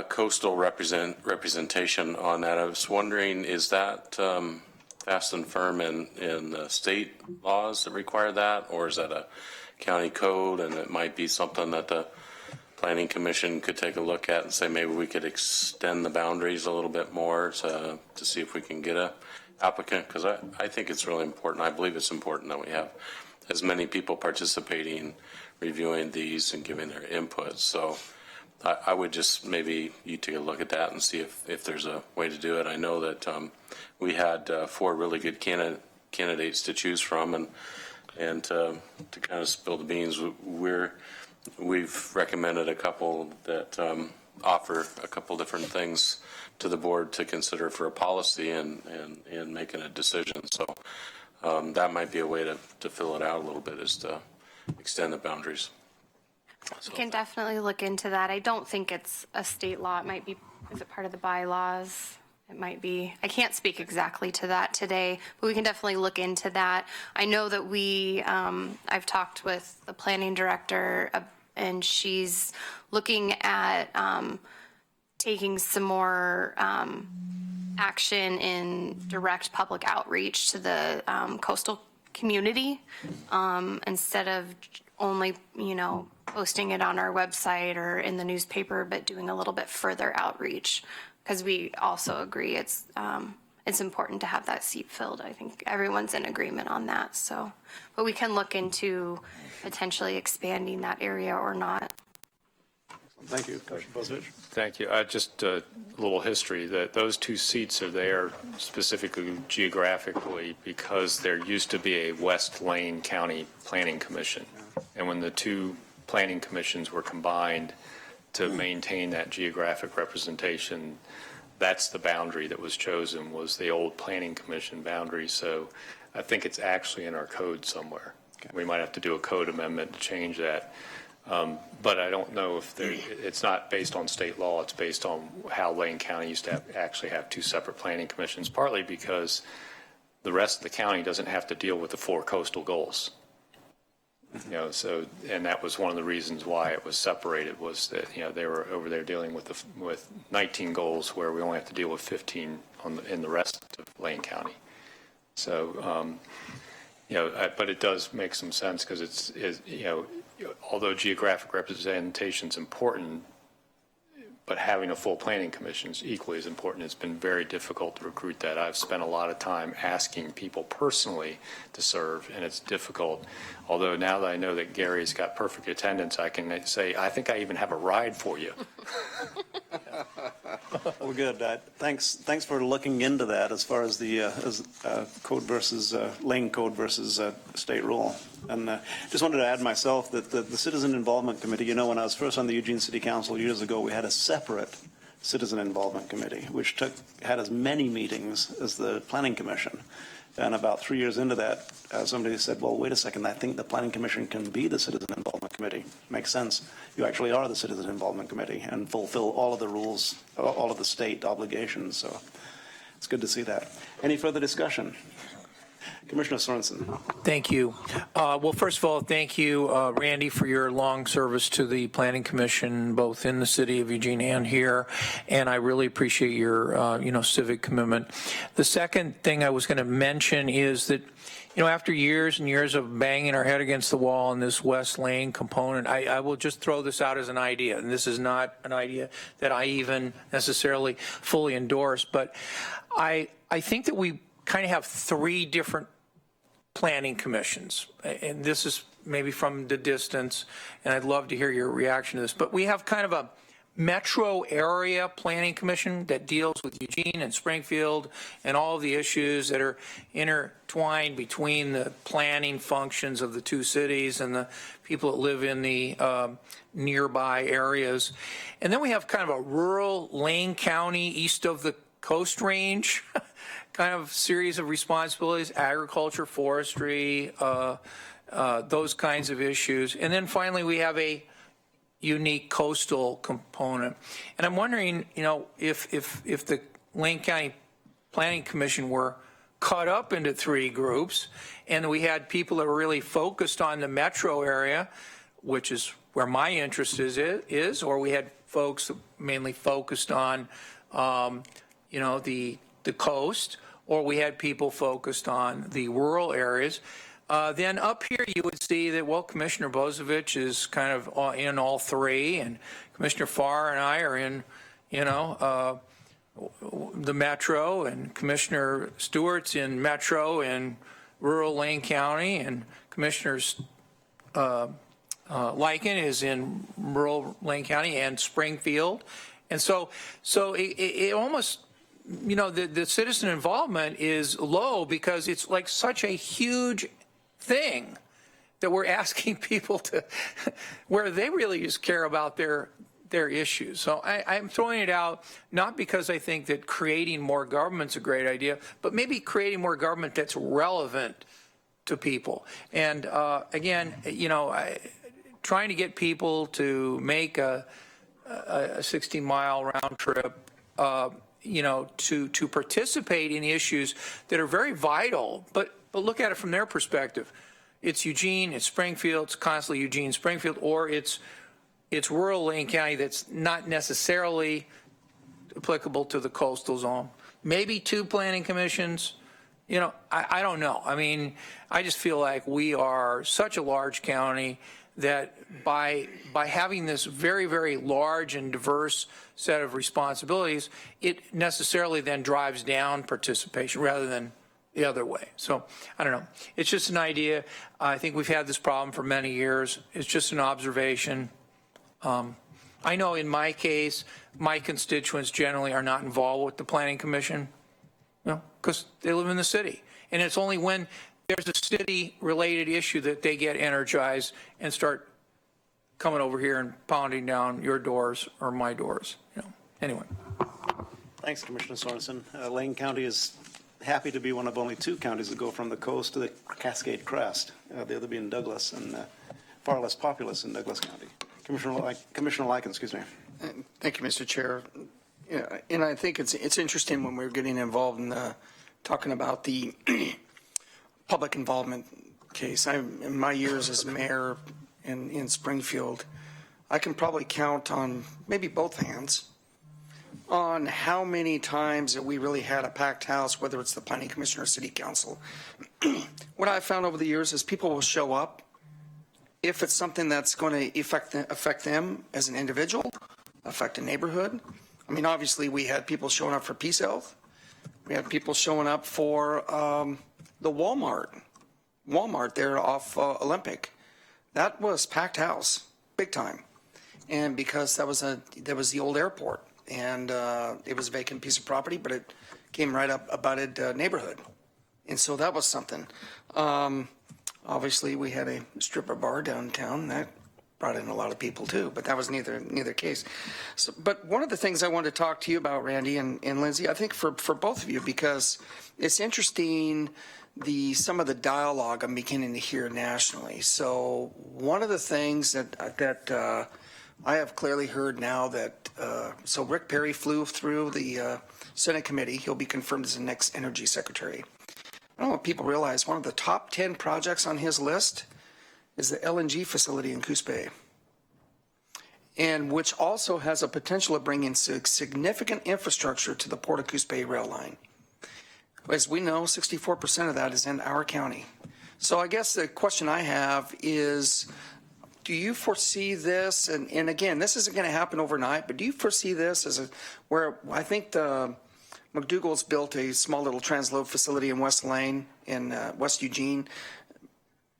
coastal representation on that. I was wondering, is that fast and firm in the state laws that require that, or is that a county code, and it might be something that the Planning Commission could take a look at and say maybe we could extend the boundaries a little bit more to see if we can get a applicant? Because I think it's really important. I believe it's important that we have as many people participating, reviewing these and giving their input. So I would just maybe you take a look at that and see if there's a way to do it. I know that we had 4 really good candidates to choose from, and to kind of spill the beans, we've recommended a couple that offer a couple different things to the board to consider for a policy and making a decision. So that might be a way to fill it out a little bit, is to extend the boundaries. We can definitely look into that. I don't think it's a state law. It might be, is it part of the bylaws? It might be. I can't speak exactly to that today, but we can definitely look into that. I know that I've talked with the planning director, and she's looking at taking some more action in direct public outreach to the coastal community, instead of only, posting it on our website or in the newspaper, but doing a little bit further outreach, because we also agree it's important to have that seat filled. I think everyone's in agreement on that. So, but we can look into potentially expanding that area or not. Thank you, Commissioner Bozovich. Thank you. Just a little history, that those 2 seats are there specifically geographically because there used to be a West Lane County Planning Commission. And when the 2 planning commissions were combined to maintain that geographic representation, that's the boundary that was chosen, was the old planning commission boundary. So I think it's actually in our code somewhere. Okay. We might have to do a code amendment to change that. But I don't know if it's not based on state law. It's based on how Lane County used to actually have 2 separate planning commissions, partly because the rest of the county doesn't have to deal with the 4 coastal goals. So, and that was one of the reasons why it was separated, was that, they were over there dealing with 19 goals, where we only have to deal with 15 in the rest of Lane County. So, but it does make some sense, because although geographic representation is important, but having a full planning commission is equally as important. It's been very difficult to recruit that. I've spent a lot of time asking people personally to serve, and it's difficult. Although now that I know that Gary's got perfect attendance, I can say, I think I even have a ride for you. Well, good. Thanks for looking into that as far as the code versus lane code versus state rule. And just wanted to add myself that the Citizen Involvement Committee, when I was first on the Eugene City Council years ago, we had a separate Citizen Involvement Committee, which had as many meetings as the Planning Commission. And about 3 years into that, somebody said, well, wait a second, I think the Planning Commission can be the Citizen Involvement Committee. Makes sense. You actually are the Citizen Involvement Committee and fulfill all of the rules, all of the state obligations. So it's good to see that. Any further discussion? Commissioner Sorensen. Thank you. Well, first of all, thank you, Randy, for your long service to the Planning Commission, both in the city of Eugene and here. And I really appreciate your, civic commitment. The second thing I was going to mention is that, after years and years of banging our head against the wall on this West Lane component, I will just throw this out as an idea. And this is not an idea that I even necessarily fully endorse, but I think that we kind of have 3 different planning commissions. And this is maybe from the distance, and I'd love to hear your reaction to this. But we have kind of a metro area planning commission that deals with Eugene and Springfield and all the issues that are intertwined between the planning functions of the two cities and the people that live in the nearby areas. And then we have kind of a rural Lane County east of the Coast Range kind of series of responsibilities, agriculture, forestry, those kinds of issues. And then finally, we have a unique coastal component. And I'm wondering, you know, if the Lane County Planning Commission were cut up into three groups, and we had people that were really focused on the metro area, which is where my interest is, or we had folks mainly focused on, you know, the coast, or we had people focused on the rural areas. Then up here you would see that, well, Commissioner Bozovich is kind of in all three, and Commissioner Farr and I are in, you know, the metro, and Commissioner Stewart's in metro and rural Lane County, and Commissioner Lyken is in rural Lane County and Springfield. And so it almost, you know, the citizen involvement is low because it's like such a huge thing that we're asking people to, where they really just care about their issues. So I'm throwing it out not because I think that creating more government's a great idea, but maybe creating more government that's relevant to people. And again, you know, trying to get people to make a 60-mile round trip, you know, to participate in issues that are very vital, but look at it from their perspective. It's Eugene, it's Springfield, it's constantly Eugene, Springfield, or it's rural Lane County that's not necessarily applicable to the coastal zone. Maybe two planning commissions, you know, I don't know. I mean, I just feel like we are such a large county that by having this very, very large and diverse set of responsibilities, it necessarily then drives down participation rather than the other way. So I don't know. It's just an idea. I think we've had this problem for many years. It's just an observation. I know in my case, my constituents generally are not involved with the Planning Commission, you know, because they live in the city. And it's only when there's a city-related issue that they get energized and start coming over here and pounding down your doors or my doors. You know. Anyway. Thanks, Commissioner Sorensen. Lane County is happy to be one of only two counties that go from the coast to the Cascade Crest, the other being Douglas, and far less populous in Douglas County. Commissioner Lyken, excuse me. Thank you, Mr. Chair. Yeah, and I think it's interesting when we're getting involved in talking about the public involvement case. In my years as mayor in Springfield, I can probably count on maybe both hands on how many times that we really had a packed house, whether it's the Planning Commission or City Council. What I've found over the years is people will show up if it's something that's going to affect them as an individual, affect a neighborhood. I mean, obviously, we had people showing up for Peace Health. We had people showing up for the Walmart there off Olympic. That was packed house, big time. And because that was the old airport, and it was a vacant piece of property, but it came right up abutted neighborhood. And so that was something. Obviously, we had a stripper bar downtown that brought in a lot of people too, but that was neither case. So, but one of the things I wanted to talk to you about, Randy and Lindsay, I think for both of you, because it's interesting some of the dialogue I'm beginning to hear nationally. So one of the things that I have clearly heard now that so Rick Perry flew through the Senate committee. He'll be confirmed as the next energy secretary. I don't know if people realize one of the top 10 projects on his list is the LNG facility in Coos Bay, and which also has a potential of bringing significant infrastructure to the Port of Coos Bay rail line. As we know, 64% of that is in our county. So I guess the question I have is, do you foresee this, and again, this isn't going to happen overnight, but do you foresee this as where I think the McDougall's built a small little transload facility in West Lane, in West Eugene.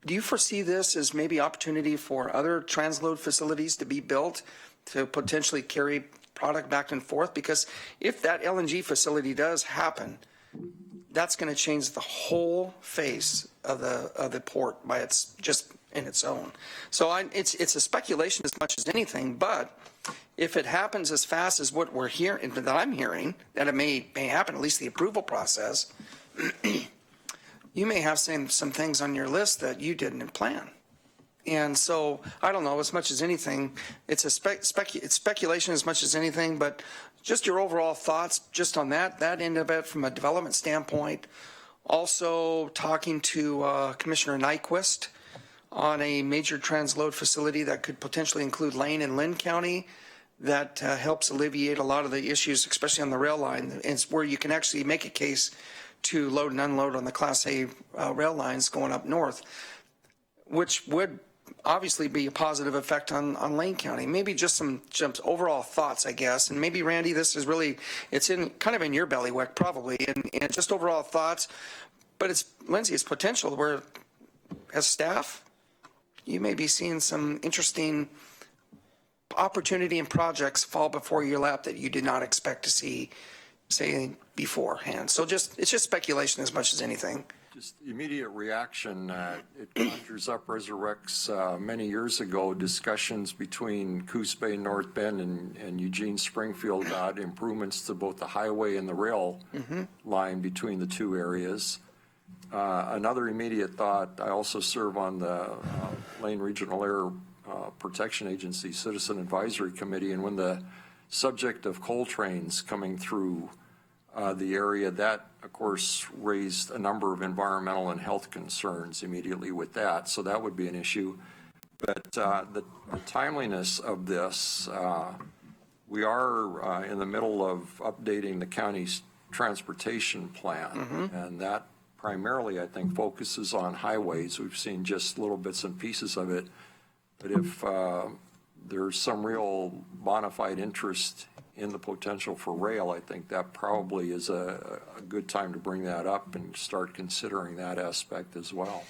Do you foresee this as maybe opportunity for other transload facilities to be built to potentially carry product back and forth? Because if that LNG facility does happen, that's going to change the whole face of the port by just in its own. So it's a speculation as much as anything, but if it happens as fast as what we're hearing, that I'm hearing, that it may happen, at least the approval process, you may have some things on your list that you didn't plan. And so, I don't know, as much as anything, it's it's speculation as much as anything, but just your overall thoughts just on that end of it from a development standpoint. Also talking to Commissioner Nyquist on a major transload facility that could potentially include Lane and Lynn County that helps alleviate a lot of the issues, especially on the rail line. It's where you can actually make a case to load and unload on the Class A rail lines going up north, which would obviously be a positive effect on Lane County. Maybe just some overall thoughts, I guess. And maybe, Randy, this is really, it's in kind of in your bellywick probably, and just overall thoughts. But it's, Lindsay, it's potential where, as staff, you may be seeing some interesting opportunity and projects fall before your lap that you did not expect to see, say, beforehand. So it's just speculation as much as anything. Just immediate reaction, it conjures up, resurrects many years ago discussions between Coos Bay, North Bend, and Eugene Springfield about improvements to both the highway and the rail line between the two areas. Another immediate thought, I also serve on the Lane Regional Air Protection Agency Citizen Advisory Committee, and when the subject of coal trains coming through the area, that of course raised a number of environmental and health concerns immediately with that, so that would be an issue. But the timeliness of this, we are in the middle of updating the county's transportation plan, and that primarily, I think, focuses on highways. We've seen just little bits and pieces of it, but if there's some real bona fide interest in the potential for rail, I think that probably is a good time to bring that up and start considering that aspect as well.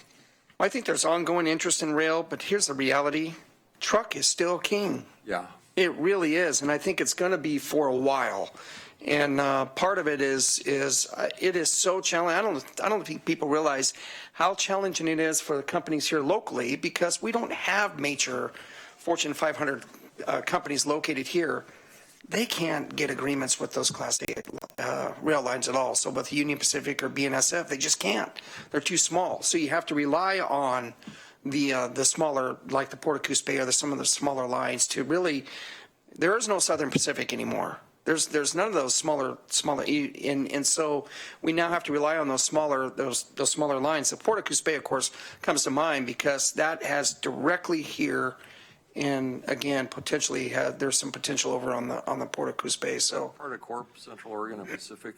I think there's ongoing interest in rail, but here's the reality. Truck is still king. Yeah. It really is, and I think it's going to be for a while. And part of it is it is so challenging. I don't think people realize how challenging it is for the companies here locally, because we don't have major Fortune 500 companies located here. They can't get agreements with those Class A rail lines at all. So with Union Pacific or BNSF, they just can't. They're too small. So you have to rely on the smaller, like the Port of Coos Bay or some of the smaller lines to really. There is no Southern Pacific anymore. There's none of those smaller, and so we now have to rely on those smaller lines. The Port of Coos Bay, of course, comes to mind because that has directly here. And again, potentially there's some potential over on the Port of Coos Bay. So part of Corp, Central Oregon and Pacific,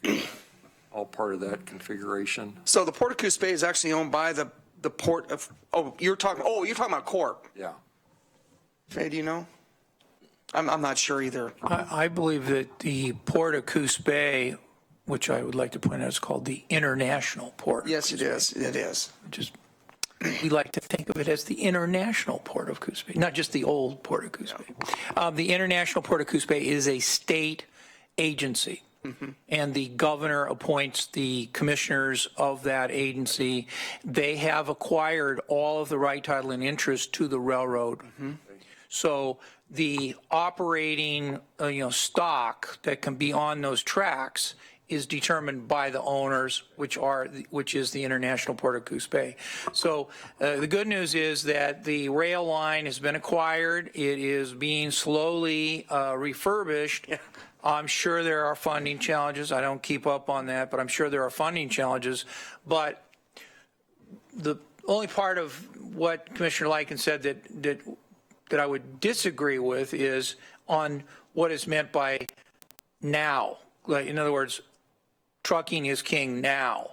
all part of that configuration. So the Port of Coos Bay is actually owned by the Port of. You're talking about Corp. Yeah. Faye, do you know? I'm not sure either. I believe that the Port of Coos Bay, which I would like to point out is called the International Port. Yes, it is. It is. We like to think of it as the International Port of Coos Bay, not just the old Port of Coos Bay. The International Port of Coos Bay is a state agency, and the governor appoints the commissioners of that agency. They have acquired all of the right, title, and interest to the railroad. So the operating stock that can be on those tracks is determined by the owners, which is the International Port of Coos Bay. So the good news is that the rail line has been acquired. It is being slowly refurbished. Yeah. I'm sure there are funding challenges. I don't keep up on that, but I'm sure there are funding challenges. But the only part of what Commissioner Lyken said that I would disagree with is on what is meant by now. In other words, trucking is king now.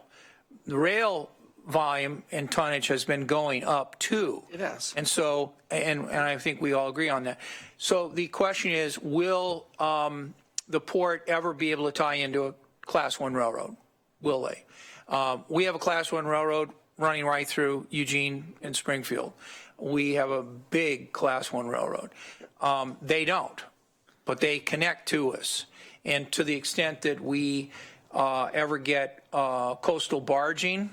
The rail volume and tonnage has been going up too. It has. And so, and I think we all agree on that. So the question is, will the port ever be able to tie into a Class 1 railroad? Will they? We have a Class 1 railroad running right through Eugene and Springfield. We have a big Class 1 railroad. They don't, but they connect to us. And to the extent that we ever get coastal barging,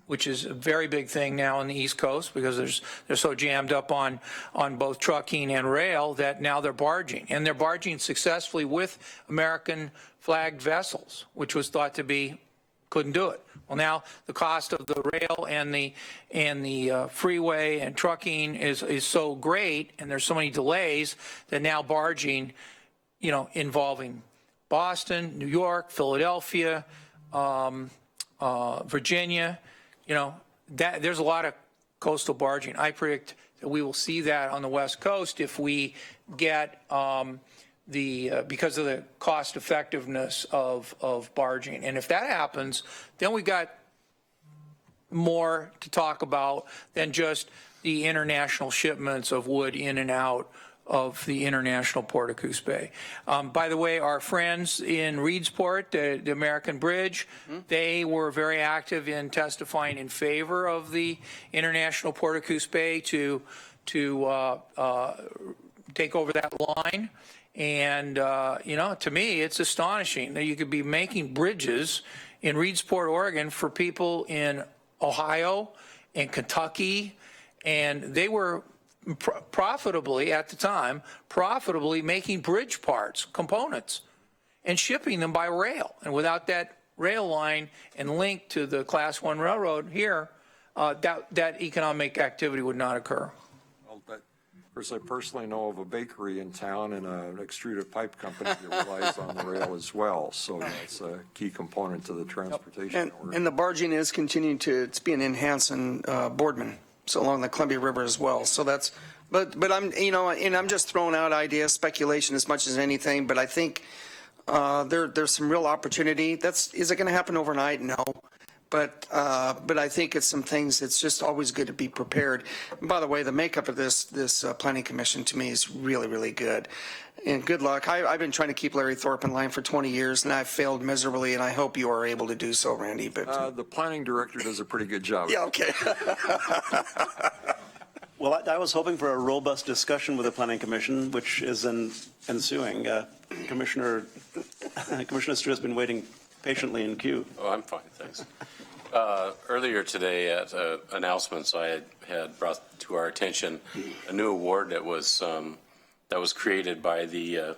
which is a very big thing now on the East Coast because they're so jammed up on both trucking and rail that now they're barging. And they're barging successfully with American flagged vessels, which was thought to be, couldn't do it. Well, now the cost of the rail and the freeway and trucking is so great, and there's so many delays that now barging, involving Boston, New York, Philadelphia, Virginia, there's a lot of coastal barging. I predict that we will see that on the West Coast if we get because of the cost effectiveness of barging. And if that happens, then we got more to talk about than just the international shipments of wood in and out of the International Port of Coos Bay. By the way, our friends in Reedsport, the American Bridge, they were very active in testifying in favor of the International Port of Coos Bay to take over that line. And, to me, it's astonishing that you could be making bridges in Reedsport, Oregon for people in Ohio and Kentucky, and they were profitably, at the time, making bridge parts, components, and shipping them by rail. And without that rail line and link to the Class 1 railroad here, that economic activity would not occur. Of course, I personally know of a bakery in town and an extruded pipe company that relies on the rail as well. So that's a key component to the transportation network. And the barging is continuing it's being enhanced in Boardman, so along the Columbia River as well. So that's, but I'm, and I'm just throwing out ideas, speculation as much as anything, but I think there's some real opportunity. Is it going to happen overnight? No. But I think it's some things. It's just always good to be prepared. And by the way, the makeup of this planning commission to me is really, really good. And good luck. I've been trying to keep Larry Thorpe in line for 20 years, and I've failed miserably. And I hope you are able to do so, Randy. But the planning director does a pretty good job. Yeah. Okay. Well, I was hoping for a robust discussion with the Planning Commission, which is ensuing. Commissioner Stewart's been waiting patiently in queue. Oh, I'm fine, thanks. Earlier today at announcements, I had brought to our attention a new award that was created by the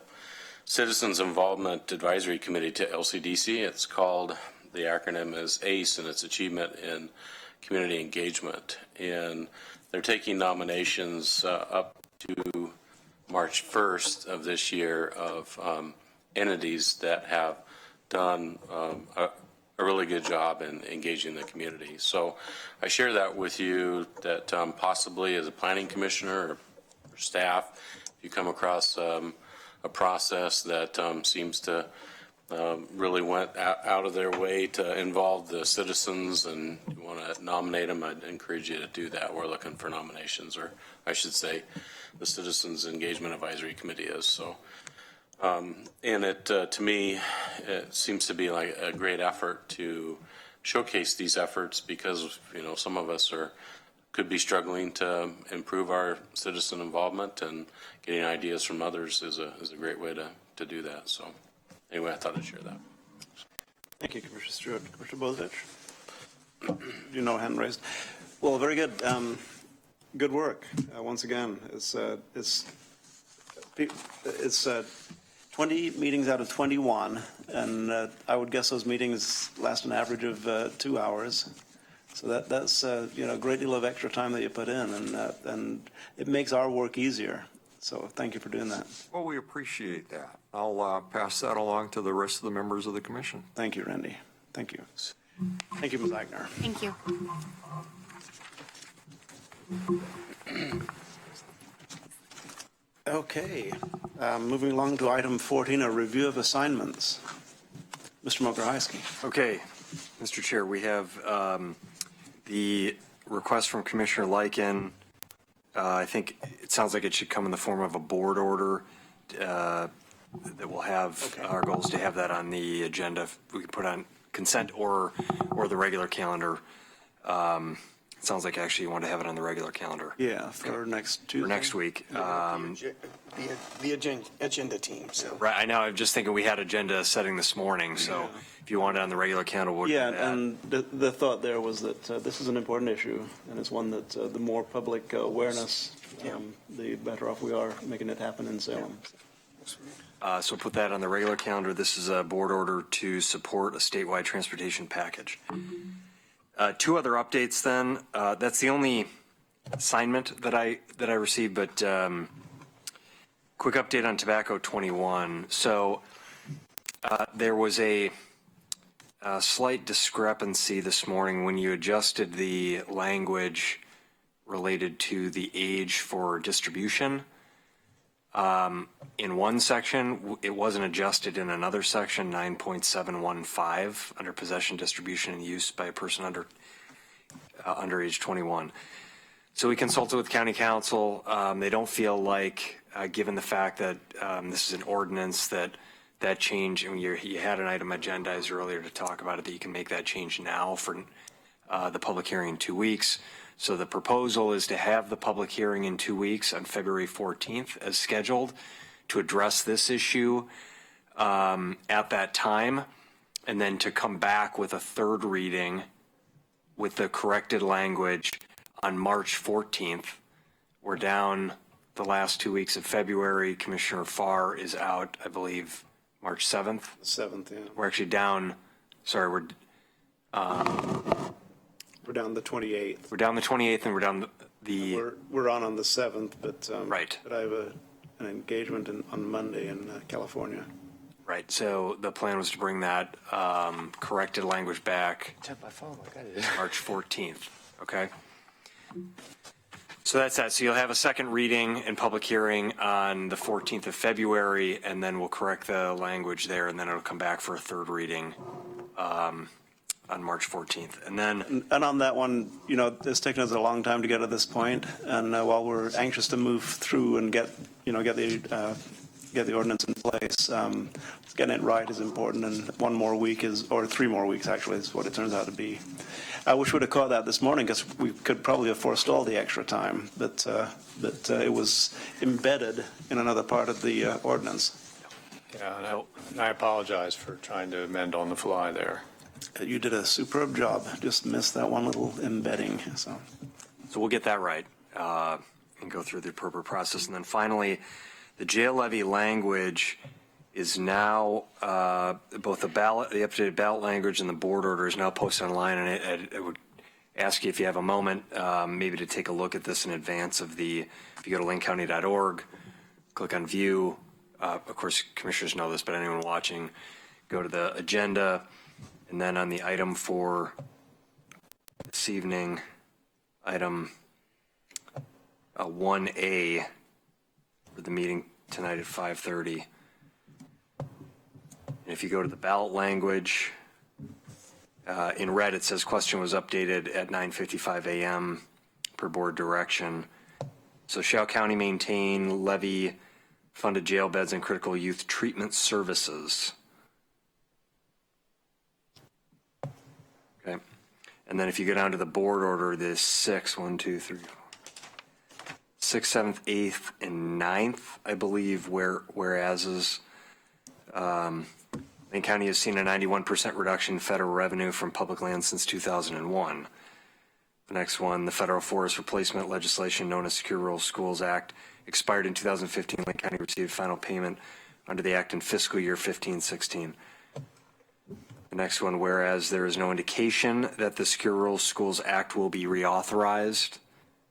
Citizens Involvement Advisory Committee to LCDC. It's called, the acronym is ACE, and it's Achievement in Community Engagement. And they're taking nominations up to March 1st of this year of entities that have done a really good job in engaging the community. So I share that with you that possibly as a planning commissioner or staff, if you come across a process that seems to really went out of their way to involve the citizens and you want to nominate them, I'd encourage you to do that. We're looking for nominations, or I should say the Citizens Engagement Advisory Committee is. So. And it, to me, it seems to be like a great effort to showcase these efforts because, some of us could be struggling to improve our citizen involvement, and getting ideas from others is a great way to do that. So anyway, I thought I'd share that. Thank you, Commissioner Stewart. Commissioner Bozevich? Hand raised. Well, very good. Good work. Once again, it's 20 meetings out of 21, and I would guess those meetings last an average of 2 hours. So that's a great deal of extra time that you put in, and it makes our work easier. So thank you for doing that. Well, we appreciate that. I'll pass that along to the rest of the members of the commission. Thank you, Randy. Thank you. Thank you, Ms. Agner. Thank you. Okay, moving along to item 14, a review of assignments. Mr. Mokrajewski. Okay, Mr. Chair, we have the request from Commissioner Lyken. I think it sounds like it should come in the form of a board order that will have our goals to have that on the agenda. We could put on consent or the regular calendar. It sounds like actually you want to have it on the regular calendar Yeah, for next Tuesday. for next week. The agenda team, so. Right, I know, I'm just thinking we had agenda setting this morning, so if you want it on the regular calendar, we'll do Yeah, that. and the thought there was that this is an important issue, and it's one that the more public awareness, the better off we are making it happen in Salem. So put that on the regular calendar. This is a board order to support a statewide transportation package. Two other updates then. That's the only assignment that I received, but quick update on Tobacco 21. So there was a slight discrepancy this morning when you adjusted the language related to the age for distribution. In one section, it wasn't adjusted in another section, 9.715, under possession, distribution, and use by a person under age 21. So we consulted with county council. They don't feel like, given the fact that this is an ordinance, that change, and you had an item agendized earlier to talk about it, that you can make that change now for the public hearing in 2 weeks. So the proposal is to have the public hearing in 2 weeks on February 14th as scheduled to address this issue at that time, and then to come back with a third reading with the corrected language on March 14th. We're down the last 2 weeks of February. Commissioner Farr is out, I believe, March 7th. 7th, yeah. We're actually down, sorry, We're down the 28th. we're down the 28th, and we're down the We're on the 7th, but Right. But I have an engagement on Monday in California. right. So the plan was to bring that corrected language back March 14th. Okay. So that's that. So you'll have a second reading and public hearing on the 14th of February, and then we'll correct the language there, and then it'll come back for a third reading on March 14th. And then, And on that one, you know, it's taken us a long time to get to this point, and while we're anxious to move through and get the ordinance in place, getting it right is important, and 1 more week or 3 more weeks actually is what it turns out to be. I wish we'd have caught that this morning, because we could probably have forestalled the extra time, but it was embedded in another part of the ordinance. Yeah, and I apologize for trying to amend on the fly there. You did a superb job, just missed that one little embedding, so. so we'll get that right and go through the appropriate process. And then finally, the jail levy language is now both the updated ballot language and the board order is now posted online. And I would ask you, if you have a moment, maybe to take a look at this in advance of if you go to linkcounty.org, click on view. Of course, commissioners know this, but anyone watching, go to the agenda, and then on the item for this evening, item 1A for the meeting tonight at 5:30. And if you go to the ballot language, in red it says question was updated at 9:55 a.m. per board direction. So shall county maintain levy funded jail beds and critical youth treatment services? Okay. And then if you go down to the board order, there's 6th, 7th, 8th, and 9th, I believe, whereas Lane County has seen a 91% reduction in federal revenue from public land since 2001. The next one, the federal forest replacement legislation known as Secure Rural Schools Act expired in 2015. Lane County received final payment under the act in fiscal year 15-16. The next one, whereas there is no indication that the Secure Rural Schools Act will be reauthorized.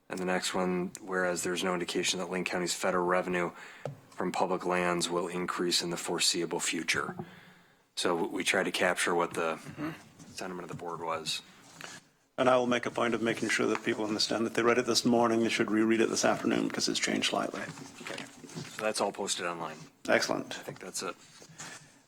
And the next one, whereas there's no indication that Lane County's federal revenue from public lands will increase in the foreseeable future. So we tried to capture what the sentiment of the board was. And I will make a point of making sure that people understand that they read it this morning, they should reread it this afternoon, because it's changed slightly. Okay. So that's all posted online. Excellent. I think that's it.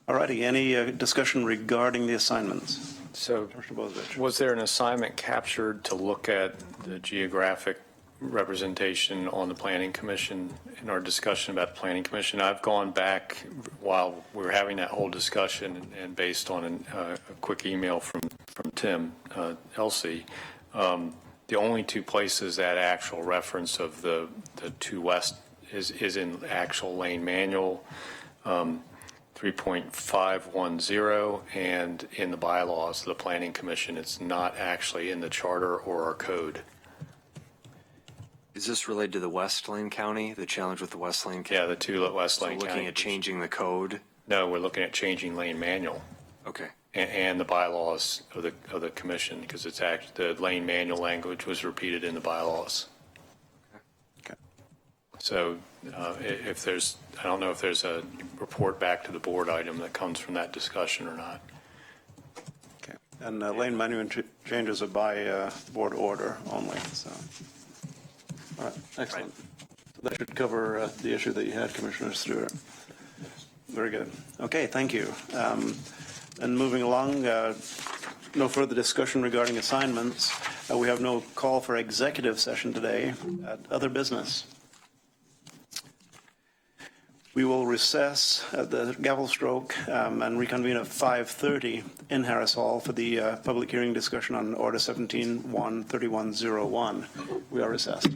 All righty, any discussion regarding the assignments? So Commissioner Bozevich. was there an assignment captured to look at the geographic representation on the Planning Commission in our discussion about the Planning Commission. I've gone back while we were having that whole discussion and based on a quick email from Tim Elsey, the only two places that actual reference of the two west is in actual lane manual, 3.510, and in the bylaws of the Planning Commission. It's not actually in the charter or our code. Is this related to the West Lane County, the challenge with the West Lane County? Yeah, the two West Lane So County. looking at changing the code? No, we're looking at changing lane manual. Okay. And the bylaws of the commission, because it's the lane manual language was repeated in the bylaws. Okay. So if there's, I don't know if there's a report back to the board item that comes from that discussion or not. Okay. And lane manual changes are by board order only, so. All right, excellent. That should cover the issue that you had, Commissioner Stewart. Very good. Okay, thank you. And moving along, no further discussion regarding assignments. We have no call for executive session today. Other business. We will recess at the gavel stroke and reconvene at 5:30 in Harris Hall for the public hearing discussion on Order 17-13101. We are recessed.